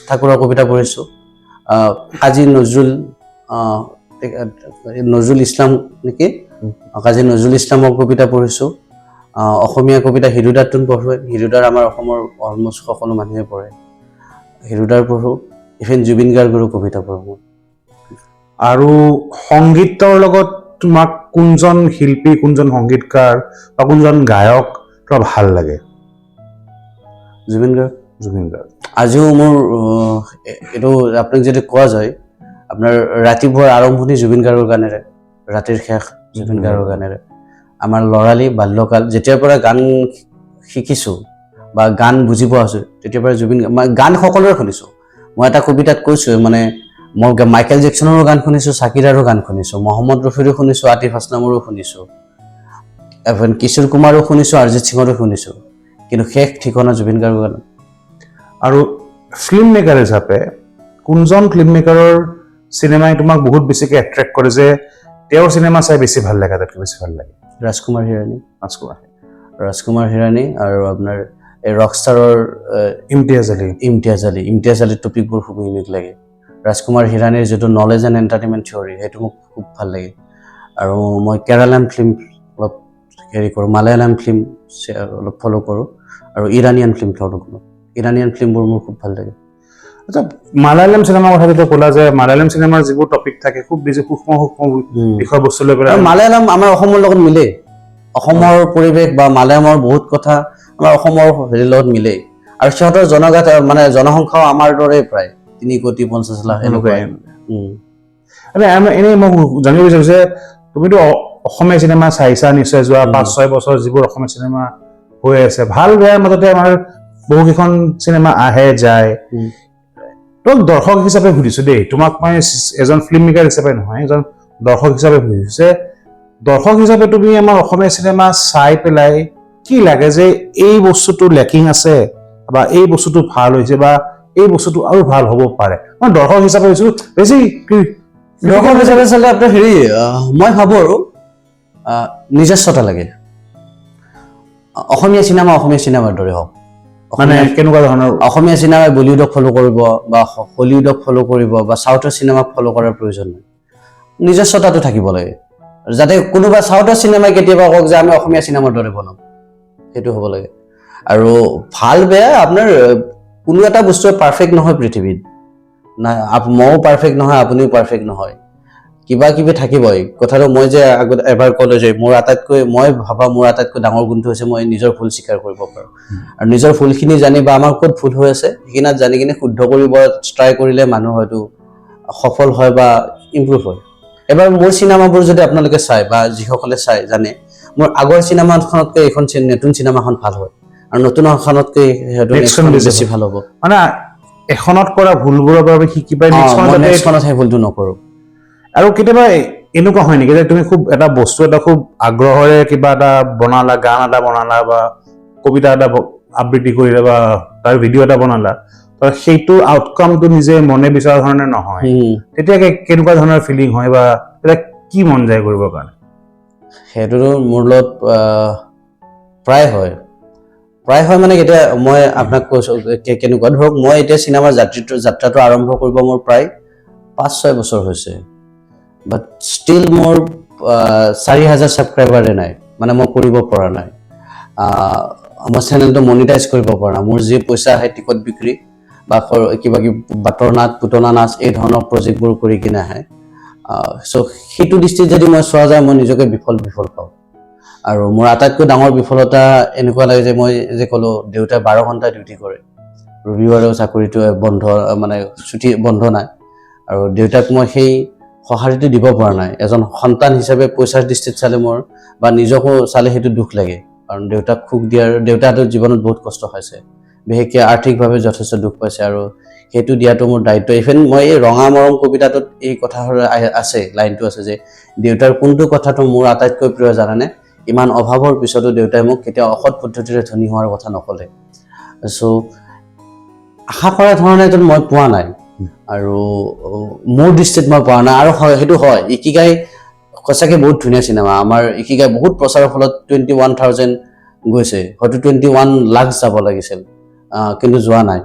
ঠাকুৰৰ কবিতা পঢ়িছোঁ কাজী নজৰুল ইছলাম নেকি কাজী নজৰুল ইছলামৰ কবিতা পঢ়িছোঁ অসমীয়া কবিতা হিৰুদাৰটোন পঢ়োঁ হিৰুদাৰ আমাৰ অসমৰ অলমষ্ট সকলো মানুহে পঢ়ে হিৰুদাৰ পঢ়োঁ ইভেন জুবিন গাৰ্গৰো কবিতা পঢ়োঁ আৰু সংগীতৰ লগত তোমাক কোনজন শিল্পী কোনজন সংগীতকাৰ বা কোনজন গায়ক তোমাৰ ভাল লাগে জুবিন গাৰ্গ আজিও মোৰ এইটো আপোনাক যদি কোৱা যায় আপোনাৰ ৰাতিপুৱাৰ আৰম্ভণি জুবিন গাৰ্গৰ গানেৰে ৰাতিৰ শেষ জুবিন গাৰ্গৰ গানেৰে আমাৰ ল'ৰালি বাল্যকাল যেতিয়াৰ পৰা গান শিকিছোঁ বা গান বুজি পোৱা হৈছোঁ তেতিয়াৰ পৰা গান সকলোৰে শুনিছোঁ মই এটা কবিতাত কৈছোঁ মানে মই মাইকেল জেকচনৰো গান শুনিছোঁ চাকিৰাৰো গান শুনিছোঁ মহম্মদ ৰফিৰো শুনিছোঁ আতিফ আসলামৰো শুনিছোঁ এভেন কিশোৰ কুমাৰো শুনিছোঁ অৰিজিত সিঙৰো শুনিছোঁ কিন্তু শেষ ঠিকনা জুবিন গাৰ্গৰ গান আৰু ফিল্ম মেকাৰ হিচাপে কোনজন ফিল্ম মেকাৰৰ চিনেমাই তোমাক বহুত বেছিকে এট্ৰেক্ট কৰে যে তেওঁৰ চিনেমা চাই বেছি ভাল লাগে আটাইতকৈ বেছি ভাল লাগে ৰাজকুমাৰ হিৰাণী আৰু আপোনাৰ এই ৰকষ্টাৰৰ ইমতিয়াজ আলী টপিকবোৰ খুব ইউনিক লাগে ৰাজকুমাৰ হিৰাণীৰ যিটো নলেজ এণ্ড এণ্টাৰটেইনমেণ্ট থিয়ৰী সেইটো মোক খুব ভাল লাগে আৰু মই কেৰালান ফিল্ম অলপ হেৰি কৰোঁ মালায়ালাম ফিল্ম অলপ ফ'ল' কৰোঁ আৰু ইৰাণীয়ান ফিল্ম ফ'ল' কৰোঁ ইৰাণীয়ান ফিল্মবোৰ মোৰ খুব ভাল লাগে আচ্ছা মালায়ালাম চিনেমাৰ কথা যেতিয়া ক'লা যে মালায়ালাম চিনেমাৰ যিবোৰ টপিক থাকে খুব বেছি সূক্ষ্ম বিষয়বস্তু লৈ পেলাই মালায়ালাম আমাৰ অসমৰ লগত মিলে অসমৰ পৰিৱেশ বা মালায়ামৰ বহুত কথা আমাৰ অসমৰ হেৰিৰ লগত মিলে আৰু সিহঁতৰ মানে জনসংখ্যাও আমাৰ দৰে প্ৰায় 3,50,00,000 এনেকুৱাই এনেই মই জানিব বিচাৰিছোঁ যে তুমিতো অসমীয়া চিনেমা চাইছা নিশ্চয় যোৱা 5-6 বছৰ যিবোৰ অসমীয়া চিনেমা হৈ আছে ভাল বেয়াৰ মাজতে আমাৰ বহুকেইখন চিনেমা আহে যায় তোমাক দৰ্শক হিচাপে সুধিছো দেই তোমাক মই এজন ফিল্ম মেকাৰ হিচাপে নহয় এজন দৰ্শক হিচাপে সুধিছো যে দৰ্শক হিচাপে তুমি আমাৰ অসমীয়া চিনেমা চাই পেলাই কি লাগে যে এই বস্তুটো লেকিং আছে বা এই বস্তুটো ভাল হৈছে বা এই বস্তুটো আৰু ভাল হ'ব পাৰে মই দৰ্শক হিচাপে কৈছো বেছি দৰ্শক হিচাপে চালে আপোনাৰ হেৰি মই ভাবো আৰু নিজস্বতা লাগে অসমীয়া চিনেমাৰ দৰে হওক মানে কেনেকুৱা ধৰণৰ অসমীয়া চিনেমাই বলিউডক ফ'ল' কৰিব বা হলিউডক ফ'ল' কৰিব বা চাউথৰ চিনেমাক ফ'ল' কৰাৰ প্ৰয়োজন নাই নিজস্বতাটো থাকিব লাগে যাতে কোনোবা চাউথৰ চিনেমাই কেতিয়াবা কওক যে আমি অসমীয়া চিনেমাৰ দৰে বনাম সেইটো হ'ব লাগে আৰু ভাল বেয়া আপোনাৰ কোনো এটা বস্তুৱে পাৰফেক্ট নহয় পৃথিৱীত না ময়ো পাৰফেক্ট নহয় আপুনিও পাৰফেক্ট নহয় কিবা কিবি থাকিবই কথাটো মই যে আগত এবাৰ ক'লো যে মই ভাবা মোৰ আটাইতকৈ ডাঙৰ গুণটো হৈছে মই নিজৰ ভুল স্বীকাৰ কৰিব পাৰোঁ আৰু নিজৰ ভুলখিনি জানি বা আমাৰ ক'ত ভুল হৈ আছে সেইখিনি জানি কিনে শুদ্ধ কৰিব ট্ৰাই কৰিলে মানুহ হয়তো সফল হয় বা ইম্প্ৰুভ হয় এবাৰ মোৰ চিনেমাবোৰ যদি আপোনালোকে চাই বা যিসকলে চাই জানে মোৰ আগৰ চিনেমাখনতকৈ এইখন নতুন চিনেমাখন ভাল হয় আৰু নতুন এখনতকৈ Next খন বেছি ভাল হ'ব মানে এখনত কৰা ভুলবোৰৰ বাবে শিকি পাই নেক্সটখনত সেই ভুলটো নকৰোঁ আৰু কেতিয়াবা এনেকুৱা হয় নেকি যে তুমি খুব এটা বস্তু এটা খুব আগ্ৰহেৰে কিবা এটা বনালা গান এটা বনালা বা কবিতা এটা আবৃত্তি কৰিলা বা তাৰ ভিডিঅ' এটা বনালা সেইটো আউটকামটো নিজে মনে বিচৰা ধৰণে নহয় তেতিয়া কেনেকুৱা ধৰণৰ ফিলিং হয় বা তেতিয়া কি মন যায় কৰিবৰ কাৰণে সেইটোতো মোৰ লগত প্ৰায় হয় মানে এতিয়া মই আপোনাক কৈছোঁ কেনেকুৱা ধৰক মই এতিয়া চিনেমাৰ যাত্ৰাটো আৰম্ভ কৰিব মোৰ প্ৰায় 5-6 বছৰ হৈছে বাট ষ্টিল মোৰ 4,000 ছাবস্ক্ৰাইবাৰে নাই মানে মই কৰিব পৰা নাই আমাৰ চেনেলটো মনিটাইজ কৰিব পৰা নাই মোৰ যি পইচা আহে টিকট বিক্ৰী বা কিবা কিবি বাটৰ নাট পুতলা নাচ এই ধৰণৰ প্ৰজেক্টবোৰ কৰি কিনে আহে চ' সেইটো দৃষ্টিত যদি মই চোৱা যায় মই নিজকে বিফল পাওঁ আৰু মোৰ আটাইতকৈ ডাঙৰ বিফলতা এনেকুৱা লাগে যে মই যে ক'লো দেউতাই 12 ঘণ্টা ডিউটি কৰে ৰবিবাৰেও চাকৰিটো মানে ছুটি বন্ধ নাই আৰু দেউতাক মই সেই সঁহাৰিটো দিব পৰা নাই এজন সন্তান হিচাপে পইচাৰ দৃষ্টিত চালে মোৰ বা নিজকো চালে সেইটো দুখ লাগে কাৰণ দেউতাক সুখ দিয়াৰ দেউতাহঁতৰ জীৱনত বহুত কষ্ট হৈছে বিশেষকৈ আৰ্থিকভাৱে যথেষ্ট দুখ পাইছে আৰু সেইটো দিয়াটো মোৰ দায়িত্ব ইভেন মই এই ৰঙা মৰম কবিতাটোত এই কথাষাৰ আছে লাইনটো আছে যে দেউতাৰ কোনটো কথাটো মোৰ আটাইতকৈ প্ৰিয় জানানে ইমান অভাৱৰ পিছতো দেউতাই মোক কেতিয়াও অসৎ পদ্ধতিৰে ধনী হোৱাৰ কথা নক'লে চ' আশা কৰা ধৰণেতো মই পোৱা নাই আৰু মোৰ দৃষ্টিত মই পোৱা নাই আৰু সেইটো হয় ইকিগাই সঁচাকৈ বহুত ধুনীয়া চিনেমা আমাৰ ইকিগাই বহুত প্ৰচাৰৰ ফলত 21,000 গৈছে হয়তো 21 লাখ যাব লাগিছিল কিন্তু যোৱা নাই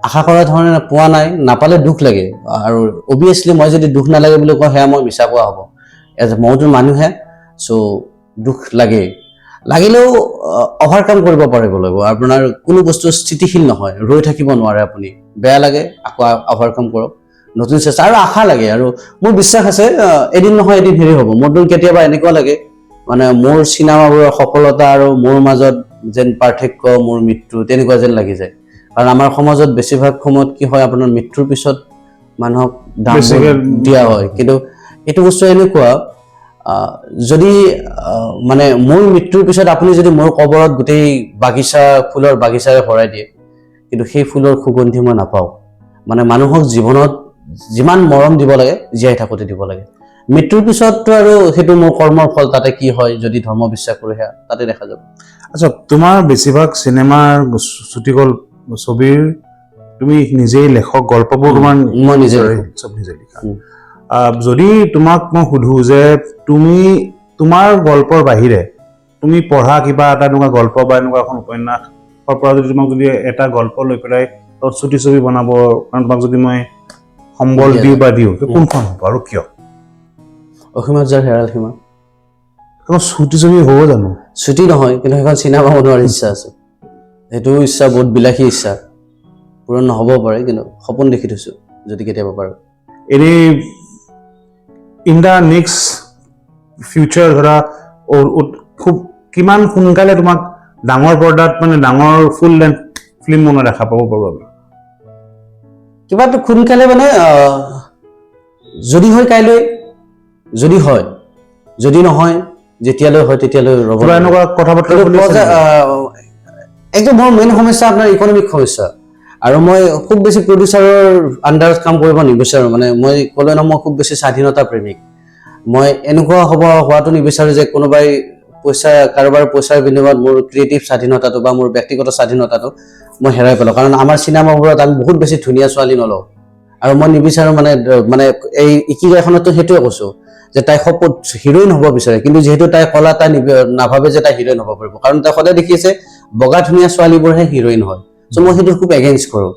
আশা কৰা ধৰণে পোৱা নাই নাপালে দুখ লাগে আৰু অবভিয়াছলি মই যদি দুখ নালাগে বুলি কওঁ সেয়া মই মিছা কোৱা হ'ব মইতো মানুহে চ' দুখ লাগিলেও অভাৰকাম কৰিব পাৰিব লাগিব আপোনাৰ কোনো বস্তু স্থিতিশীল নহয় ৰৈ থাকিব নোৱাৰে আপুনি বেয়া লাগে আকৌ অভাৰকাম কৰক নতুন চেষ্টা আৰু আশা লাগে আৰু মোৰ বিশ্বাস আছে এদিন নহয় এদিন হেৰি হ'ব মোৰতো কেতিয়াবা এনেকুৱা লাগে মানে মোৰ চিনেমাবোৰৰ সফলতা আৰু মোৰ মাজত যেন পাৰ্থক্য মোৰ মৃত্যু তেনেকুৱা যেন লাগি যায় কাৰণ আমাৰ সমাজত বেছিভাগ সময়ত কি হয় আপোনাৰ মৃত্যুৰ পিছত মানুহক দাম দিয়া হয় কিন্তু এইটো বস্তু এনেকুৱা যদি মানে মোৰ মৃত্যুৰ পিছত আপুনি যদি মোৰ কবৰত গোটেই ফুলৰ বাগিচাৰে ভৰাই দিয়ে কিন্তু সেই ফুলৰ সুগন্ধি মই নাপাওঁ মানে মানুহক জীৱনত যিমান মৰম দিব লাগে জীয়াই থাকোঁতে দিব লাগে মৃত্যুৰ পিছততো আৰু সেইটো মোৰ কৰ্মৰ ফল তাতে কি হয় যদি ধৰ্ম বিশ্বাস কৰোঁ সেয়া তাতে দেখা যাব আচ্ছা তোমাৰ বেছিভাগ চিনেমাৰ ছবিৰ তুমি নিজেই লেখক গল্পবোৰ মই নিজে চব নিজে লিখা যদি তোমাক মই সুধো যে তুমি তোমাৰ গল্পৰ বাহিৰে তুমি পঢ়া কিবা এটা এনেকুৱা গল্প বা এনেকুৱা এখন উপন্যাসৰ পৰা যদি তোমাক যদি এটা গল্প লৈ পেলাই তাত ছুটি ছবি বনাব কাৰণ তোমাক যদি মই সম্বল দিওঁ কোনখন হ'ব আৰু কিয় অসীমত যাৰ হেৰাল সীমা ছুটি ছবি হ'ব জানো ছুটি নহয় কিন্তু সেইখন চিনেমা বনোৱাৰ ইচ্ছা আছে সেইটো ইচ্ছা বহুত বিলাসী ইচ্ছা পূৰণ নহ'ব পাৰে কিন্তু সপোন দেখি থৈছোঁ যদি কেতিয়াবা পাৰোঁ এনেই ইন দ্য নেক্সট ফিউচাৰ ধৰা খুব কিমান সোনকালে তোমাক ডাঙৰ পৰ্দাত মানে ডাঙৰ ফুল লেন্থ ফিল্ম বনোৱা দেখা পাব পাৰোঁ আমি কিবাটো সোনকালে মানে যদি হয় কাইলৈ যদি হয় যদি নহয় যেতিয়ালৈ হয় তেতিয়ালৈ ৰ'ব এনেকুৱা কথা বতৰা একদম মোৰ মেইন সমস্যা আপোনাৰ ইকনমিক সমস্যা আৰু মই খুব বেছি প্ৰডিউচাৰৰ আণ্ডাৰত কাম কৰিব নিবিচাৰোঁ মানে মই ক'লে ন মই খুব বেছি স্বাধীনতা প্ৰেমিক মই এনেকুৱা হোৱাটো নিবিচাৰোঁ যে কোনোবাই কাৰোবাৰ পইচাৰ বিনিময়ত মোৰ ক্ৰিয়েটিভ স্বাধীনতাটো বা মোৰ ব্যক্তিগত স্বাধীনতাটো মই হেৰাই পেলাওঁ কাৰণ আমাৰ চিনেমাবোৰত আমি বহুত বেছি ধুনীয়া ছোৱালী নলওঁ আৰু মই নিবিচাৰোঁ মানে এই ইকিগাইখনতো সেইটোৱে কৈছোঁ যে তাই সপোন হিৰোইন হ'ব বিচাৰে কিন্তু যিহেতু তাই কলা তাই নাভাবে যে তাই হিৰোইন হ'ব পাৰিব কাৰণ তাই সদায় দেখিছে বগা ধুনীয়া ছোৱালীবোৰহে হিৰোইন হয় চ' মই সেইটো খুব এগেইনষ্ট কৰোঁ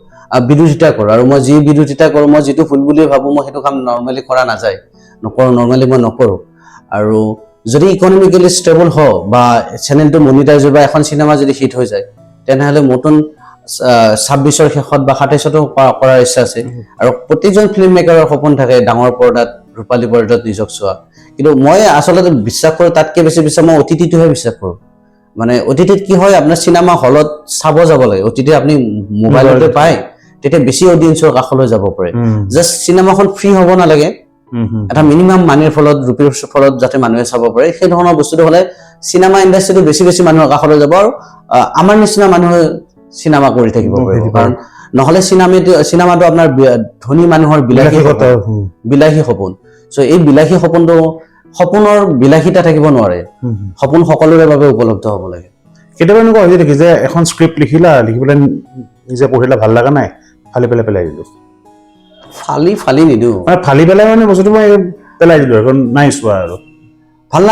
বিৰোধিতা কৰোঁ আৰু মই যি বিৰোধিতা কৰোঁ মই যিটো ভুল বুলি ভাবোঁ মই সেইটো কাম নৰ্মেলি কৰা নাযায় নৰ্মেলি মই নকৰোঁ আৰু যদি ইকনমিকেলি ষ্টেবল হওঁ বা চেনেলটো মনিটাইজ বা এখন চিনেমা যদি হিট হৈ যায় তেনেহ'লে নতুন 26ৰ শেষত বা 27তো কৰাৰ ইচ্ছা আছে আৰু প্ৰতিজন ফিল্ম মেকাৰৰ সপোন থাকে ডাঙৰ পৰ্দাত ৰূপালী পৰ্দাত নিজক চোৱা কিন্তু মই আচলতে বিশ্বাস কৰোঁ তাতকৈ বেছি বিশ্বাস মই অতিথিটোহে বিশ্বাস কৰোঁ মানে অতিথিত কি হয় আপোনাৰ চিনেমা হলত চাব যাব লাগে অতিথি আপুনি মোবাইলতে পায় তেতিয়া বেছি অডিয়েন্সৰ কাষলৈ যাব পাৰে জাষ্ট চিনেমাখন ফ্ৰী হ'ব নালাগে এটা মিনিমাম মানিৰ ফলত ৰুপিৰ ফলত যাতে মানুহে চাব পাৰে সেই ধৰণৰ বস্তুটো হ'লে চিনেমা ইণ্ডাষ্ট্ৰিটো বেছি মানুহৰ কাষলৈ যাব আৰু আমাৰ নিচিনা মানুহে চিনেমা কৰি থাকিব পাৰিব কাৰণ নহ'লে চিনেমাটো আপোনাৰ ধনী মানুহৰ বিলাসী সপোন চ' এই বিলাসী সপোনৰ বিলাসিতা থাকিব নোৱাৰে সপোন সকলোৰে বাবে উপলব্ধ হ'ব লাগে কেতিয়াবা এনেকুৱা হৈ দেখি যে এখন স্ক্ৰিপ্ট লিখি পেলাই নিজে পঢ়িলে ভাল লগা নাই ফালি পেলাই দিলোঁ ফালি নিদিওঁ মানে ফালি পেলাই মানে বস্তুটো মই পেলাই দিলোঁ আৰু নাই চোৱা আৰু ভাল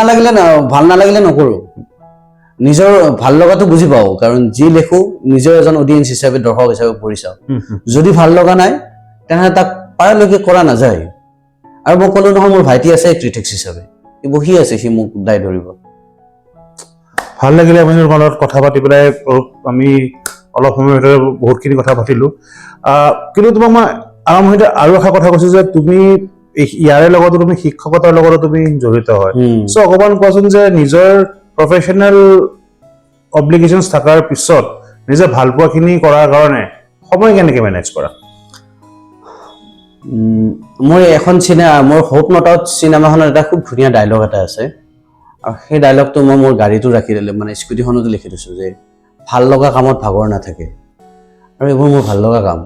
নালাগিলে নকৰোঁ নিজৰ ভাল লগাটো বুজি পাওঁ কাৰণ যি লিখোঁ নিজৰ এজন অডিয়েন্স হিচাপে দৰ্শক হিচাপে পঢ়ি চাওঁ যদি ভাল লগা নাই তেনেহ'লে তাক পাৰালৈকে কৰা নাযায় আৰু মই ক'লো নহয় মোৰ ভাইটি আছে ক্ৰিটিক্স হিচাপে সি বহি আছে সি মোক দায় ধৰিব ভাল লাগিলে আপোনাৰ লগত কথা পাতি পেলাই আমি অলপ সময়ৰ ভিতৰত বহুতখিনি কথা পাতিলোঁ কিন্তু তোমাক মই আৰম্ভণিতে আৰু এটা কথা কৈছোঁ যে তুমি ইয়াৰে লগতো তুমি শিক্ষকতাৰ লগতো তুমি জড়িত হয় চ' অকণমান কোৱাচোন যে নিজৰ প্ৰফেশ্যনেল অব্লিগেশ্যনছ থকাৰ পিছত নিজে ভাল পোৱাখিনি কৰাৰ কাৰণে সময় কেনেকৈ মেনেজ কৰা মোৰ এখন মোৰ হোপ নট আউট চিনেমাখনত এটা খুব ধুনীয়া ডায়লগ এটা আছে আৰু সেই ডায়লগটো মই মোৰ গাড়ীটো ৰাখি দিলে মানে স্কুটিখনতো লিখি দিছোঁ যে ভাল লগা কামত ভাগৰ নাথাকে আৰু এইবোৰ মোৰ ভাল লগা কাম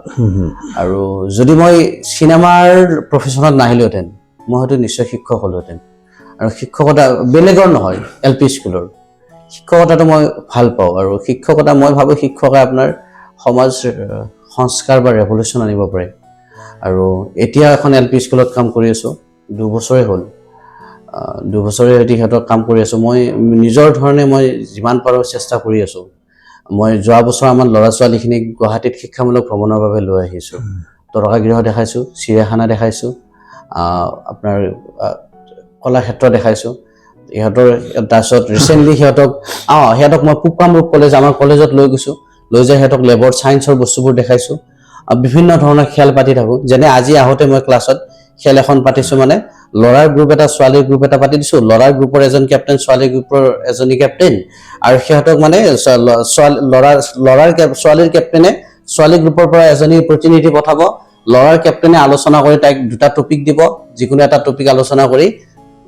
আৰু যদি মই চিনেমাৰ প্ৰফেশ্যনত নাহিলোহেঁতেন মই হয়তো নিশ্চয় শিক্ষক হ'লোহেঁতেন আৰু শিক্ষকতা বেলেগৰ নহয় LP স্কুলৰ শিক্ষকতাটো মই ভাল পাওঁ আৰু শিক্ষকতা মই ভাবোঁ শিক্ষকে আপোনাৰ সমাজ সংস্কাৰ বা ৰেভলিউশ্যন আনিব পাৰে আৰু এতিয়া এখন LP স্কুলত কাম কৰি আছোঁ 2 বছৰে হ'ল 2 বছৰে সিহঁতক কাম কৰি আছোঁ মই নিজৰ ধৰণে মই যিমান পাৰোঁ চেষ্টা কৰি আছোঁ মই যোৱা বছৰ আমাৰ ল'ৰা ছোৱালীখিনিক গুৱাহাটীত শিক্ষামূলক ভ্ৰমণৰ বাবে লৈ আহিছোঁ তৰকাগৃহ দেখাইছোঁ চিৰিয়াখানা দেখাইছোঁ আপোনাৰ কলাক্ষেত্ৰ দেখাইছোঁ ইহঁতৰ তাৰপিছত ৰিচেণ্টলি সিহঁতক মই পূব কামৰূপ কলেজ আমাৰ কলেজত লৈ গৈছোঁ লৈ যাই সিহঁতক লেবৰ ছায়েন্সৰ বস্তুবোৰ দেখাইছোঁ বিভিন্ন ধৰণৰ খেল পাতি থাকোঁ যেনে আজি আহোঁতে মই ক্লাছত খেল এখন পাতিছোঁ মানে ল'ৰাৰ গ্ৰুপ এটা ছোৱালীৰ গ্ৰুপ এটা পাতি দিছোঁ ল'ৰাৰ গ্ৰুপৰ এজন কেপ্টেইন ছোৱালীৰ গ্ৰুপৰ এজনী কেপ্টেইন আৰু সিহঁতক মানে ছোৱালীৰ কেপ্টেইনে ছোৱালী গ্ৰুপৰ পৰা এজনী প্ৰতিনিধি পঠাব ল'ৰাৰ কেপ্টেইনে আলোচনা কৰি তাইক 2টা টপিক দিব যিকোনো এটা টপিক আলোচনা কৰি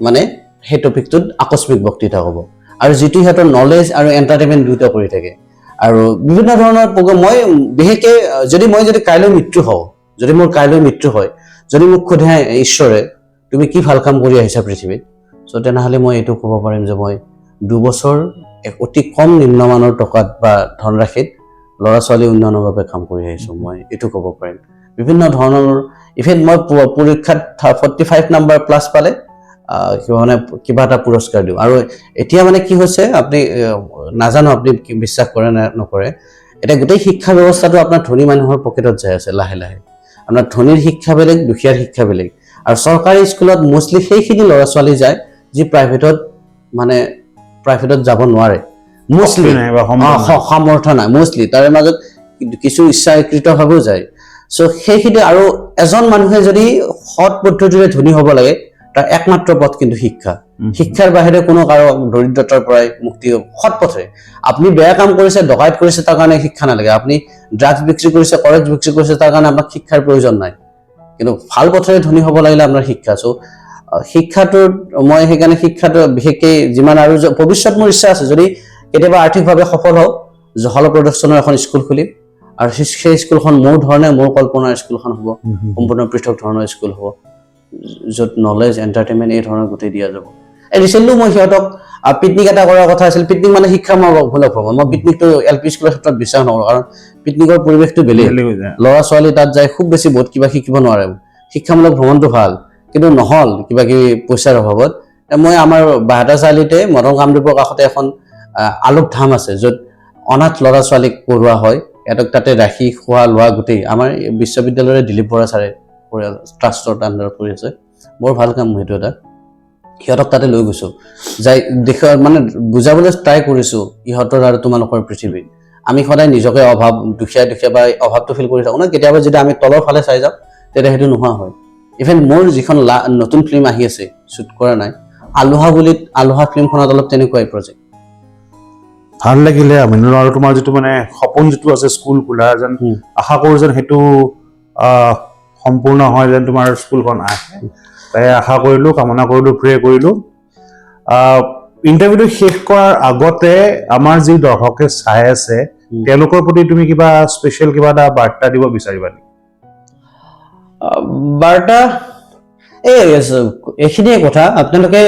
মানে সেই টপিকটোত আকস্মিক বক্তৃতা হ'ব আৰু যিটো সিহঁতৰ নলেজ আৰু এণ্টাৰটেইনমেণ্ট দুয়োটা কৰি থাকে আৰু বিভিন্ন ধৰণৰ প্ৰগ্ৰাম মই বিশেষকৈ যদি কাইলৈ মৃত্যু হওঁ যদি মোৰ কাইলৈ মৃত্যু হয় যদি মোক সোধে ঈশ্বৰে তুমি কি ভাল কাম কৰি আহিছা পৃথিৱীত চ' তেনেহ'লে মই এইটো ক'ব পাৰিম যে মই 2 বছৰ এক অতি কম নিম্নমানৰ টকাত বা ধনৰাশিত ল'ৰা ছোৱালী উন্নয়নৰ বাবে কাম কৰি আহিছোঁ মই এইটো ক'ব পাৰিম বিভিন্ন ধৰণৰ ইভেন মই পৰীক্ষাত 45 নম্বৰ প্লাছ পালে কিবা এটা পুৰস্কাৰ দিওঁ আৰু এতিয়া মানে কি হৈছে আপুনি নাজানো আপুনি বিশ্বাস কৰে নে নকৰে এতিয়া গোটেই শিক্ষা ব্যৱস্থাটো আপোনাৰ ধনী মানুহৰ পকেটত যাই আছে লাহে লাহে আপোনাৰ ধনীৰ শিক্ষা বেলেগ দুখীয়াৰ শিক্ষা বেলেগ আৰু চৰকাৰী স্কুলত মোষ্টলি সেইখিনি ল'ৰা ছোৱালী যায় যি প্ৰাইভেটত যাব নোৱাৰে মোষ্টলি সামৰ্থ্য নাই মোষ্টলি তাৰে মাজত কিছু ইচ্ছাকৃতভাৱেও যায় চ' সেইখিনি আৰু এজন মানুহে যদি সৎ পদ্ধতিৰে ধনী হ'ব লাগে তাৰ একমাত্ৰ পথ কিন্তু শিক্ষাৰ বাহিৰে কোনো কাৰো দৰিদ্ৰতাৰ পৰাই মুক্তি সৎ পথে আপুনি বেয়া কাম কৰিছে ডকাইত কৰিছে তাৰ কাৰণে শিক্ষা নালাগে আপুনি ড্ৰাগছ বিক্ৰী কৰিছে কৰেজ বিক্ৰী কৰিছে তাৰ কাৰণে আপোনাক শিক্ষাৰ প্ৰয়োজন নাই কিন্তু ভাল পথেৰে ধনী হ'ব লাগিলে আপোনাৰ শিক্ষা চ' শিক্ষাটো মই সেইকাৰণে শিক্ষাটো বিশেষকৈ যিমান আৰু ভৱিষ্যত মোৰ ইচ্ছা আছে যদি কেতিয়াবা আৰ্থিকভাৱে সফল হওঁ জহলা প্ৰডাকশ্যনৰ এখন স্কুল খুলিম আৰু সেই স্কুলখন মোৰ ধৰণে মোৰ কল্পনাৰ স্কুলখন হ'ব সম্পূৰ্ণ পৃথক ধৰণৰ স্কুল হ'ব য'ত নলেজ এণ্টাৰটেইনমেণ্ট এই ধৰণৰ গোটেই দিয়া যাব ৰিচেণ্টলি মই সিহঁতক পিকনিক এটা কৰাৰ কথা আছিল পিকনিক মানে শিক্ষামূলক ভ্ৰমণ মই পিকনিকটো LP স্কুলৰ ক্ষেত্ৰত বিশ্বাস নকৰোঁ কাৰণ পিকনিকৰ পৰিৱেশটো বেলেগ ল'ৰা ছোৱালী তাত যায় খুব বেছি বহুত কিবা শিকিব নোৱাৰে শিক্ষামূলক ভ্ৰমণটো ভাল কিন্তু নহ'ল কিবা কিবি পইচাৰ অভাৱত মই আমাৰ বাহাদা চাৰিআলিতে মদন কামৰূপৰ কাষতে এখন আলোক ধাম আছে য'ত অনাথ ল'ৰা ছোৱালীক পঢ়োৱা হয় সিহঁতক তাতে ৰাখি খোৱা লোৱা গোটেই আমাৰ বিশ্ববিদ্যালয়ৰে দিলীপ বৰা ছাৰে ট্ৰাষ্টৰ আণ্ডাৰত কৰি আছে বৰ ভাল কাম সেইটো এটা সিহঁতক তাতে লৈ গৈছোঁ যাই দেখুৱা মানে বুজাবলৈ ট্ৰাই কৰিছোঁ ইহঁতৰ আৰু তোমালোকৰ পৃথিৱী আমি সদায় নিজকে অভাৱ দুখীয়া বা অভাৱটো ফিল কৰি থাকোঁ ন কেতিয়াবা যদি আমি তলৰ ফালে চাই যাওঁ তেতিয়া সেইটো নোহোৱা হয় ইভেন মোৰ যিখন নতুন ফিল্ম আহি আছে শ্বুট কৰা নাই আলোহা ফিল্মখনত অলপ তেনেকুৱাই প্ৰজেক্ট ভাল লাগিলে আমিনুল আৰু তোমাৰ যিটো মানে সপোন যিটো আছে স্কুল খোলা যেন আশা কৰোঁ যেন সেইটো সম্পূৰ্ণ হয় যেন তোমাৰ স্কুলখন আহে তাই আশা কৰিলোঁ কামনা কৰিলোঁ প্ৰে কৰিলোঁ ইণ্টাৰভিউটো শেষ কৰাৰ আগতে আমাৰ যি দৰ্শকে চাই আছে তেওঁলোকৰ প্ৰতি তুমি কিবা স্পেচিয়েল কিবা এটা বাৰ্তা দিব বিচাৰিবা নেকি বাৰ্তা এইখিনিয়ে কথা আপোনালোকে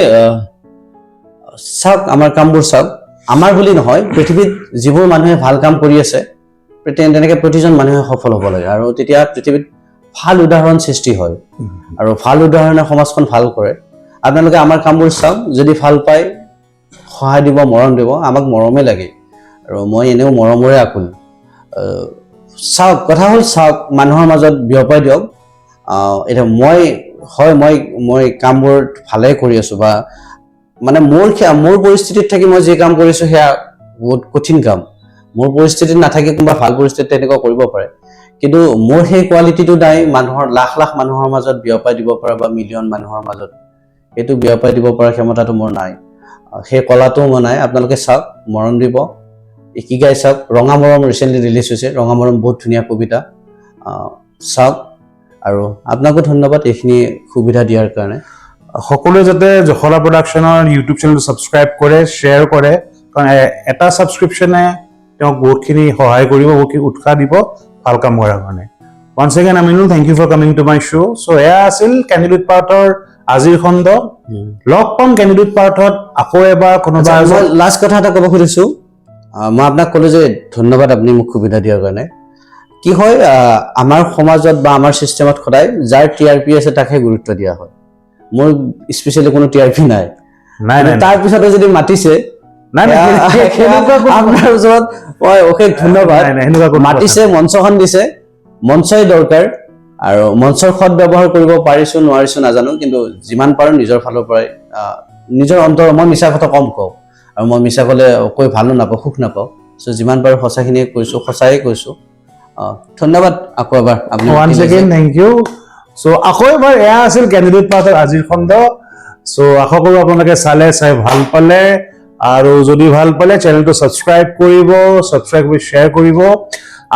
চাওক আমাৰ কামবোৰ চাওক আমাৰ বুলি নহয় পৃথিৱীত যিবোৰ মানুহে ভাল কাম কৰি আছে তেনেকৈ প্ৰতিজন মানুহে সফল হ'ব লাগে আৰু তেতিয়া পৃথিৱীত ভাল উদাহৰণ সৃষ্টি হয় আৰু ভাল উদাহৰণে সমাজখন ভাল কৰে আপোনালোকে আমাৰ কামবোৰ চাওক যদি ভাল পায় সহায় দিব মৰম দিব আমাক মৰমে লাগে আৰু মই এনেও মৰমৰে আকুল চাওক কথা হ'ল চাওক মানুহৰ মাজত বিয়পাই দিয়ক এতিয়া মই কামবোৰ ভালে কৰি আছোঁ বা মানে মোৰ পৰিস্থিতিত থাকি মই যি কাম কৰিছোঁ সেয়া বহুত কঠিন কাম মোৰ পৰিস্থিতিত নাথাকি কোনোবা ভাল পৰিস্থিতিত তেনেকুৱা কৰিব পাৰে কিন্তু মোৰ সেই কোৱালিটিটো নাই মানুহৰ লাখ লাখ মানুহৰ মাজত বিয়পাই দিব পৰা বা মিলিয়ন মানুহৰ মাজত সেইটো বিয়পাই দিব পৰা ক্ষমতাটো মোৰ নাই সেই কলাটোও মই নাই আপোনালোকে চাওক মৰম দিব ইকিগাই চাওক ৰঙা মৰম ৰিচেণ্টলি ৰিলিজ হৈছে ৰঙা মৰম বহুত ধুনীয়া কবিতা চাওক আৰু আপোনাকো ধন্যবাদ এইখিনি সুবিধা দিয়াৰ কাৰণে সকলোৱে যাতে জখলা প্ৰডাকশ্যনৰ ইউটিউব চেনেলটো ছাবস্ক্ৰাইব কৰে শ্বেয়াৰ কৰে কাৰণ এটা ছাবস্ক্ৰিপশ্যনে তেওঁক বহুতখিনি সহায় কৰিব বহুতখিনি উৎসাহ দিব ভাল কাম কৰাৰ কাৰণে once again Aminul thank you for coming to my show so এয়া আছিল কেণ্ডিডেট পাৰ্থৰ আজিৰ খণ্ড লগ পাম কেণ্ডিডেট পাৰ্থত আকৌ এবাৰ কোনোবা লাষ্ট কথা এটা ক'ব খুজিছোঁ মই আপোনাক ক'লোঁ যে ধন্যবাদ আপুনি মোক সুবিধা দিয়াৰ কাৰণে কি হয় আমাৰ সমাজত বা আমাৰ চিষ্টেমত সদায় যাৰ TRP আছে তাকহে গুৰুত্ব দিয়া হয় মোৰ স্পেচিয়েলি কোনো TRP নাই তাৰপিছতে যদি মাতিছে আপোনাৰ ওচৰত মই অশেষ ধন্যবাদ মাতিছে মঞ্চখন দিছে মঞ্চই দৰকাৰ আৰু মঞ্চৰ সৎ ব্যৱহাৰ কৰিব পাৰিছোঁ নোৱাৰিছোঁ নাজানো কিন্তু যিমান পাৰোঁ নিজৰ ফালৰ পৰাই নিজৰ অন্তৰ মই মিছা কথা কম কওঁ আৰু মই মিছা ক'লে কৈ ভালো নাপাওঁ সুখ নাপাওঁ চ' যিমান পাৰোঁ সঁচাখিনিয়ে কৈছোঁ সঁচায়ে কৈছোঁ ধন্যবাদ আকৌ এবাৰ once again thank you so আকৌ এবাৰ এয়া আছিল কেণ্ডিডেট পাৰ্থৰ আজিৰ খণ্ড so আশা কৰোঁ আপোনালোকে চাই ভাল পালে আৰু যদি ভাল পালে চেনেলটো ছাবস্ক্ৰাইব কৰিব শ্বেয়াৰ কৰিব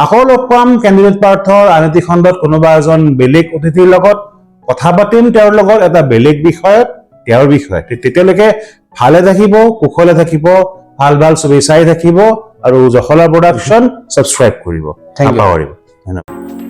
আকৌ লগ পাম কেণ্ডিডেট পাৰ্থৰ আন এটি খণ্ডত কোনোবা এজন বেলেগ অতিথিৰ লগত কথা পাতিম তেওঁৰ লগত এটা বেলেগ বিষয়ত তেওঁৰ বিষয়ে তেতিয়ালৈকে ভালে থাকিব কুশলে থাকিব ভাল ছবি চাই থাকিব আৰু জখলা প্ৰডাকশ্যন ছাবস্ক্ৰাইব কৰিব ধন্যবাদ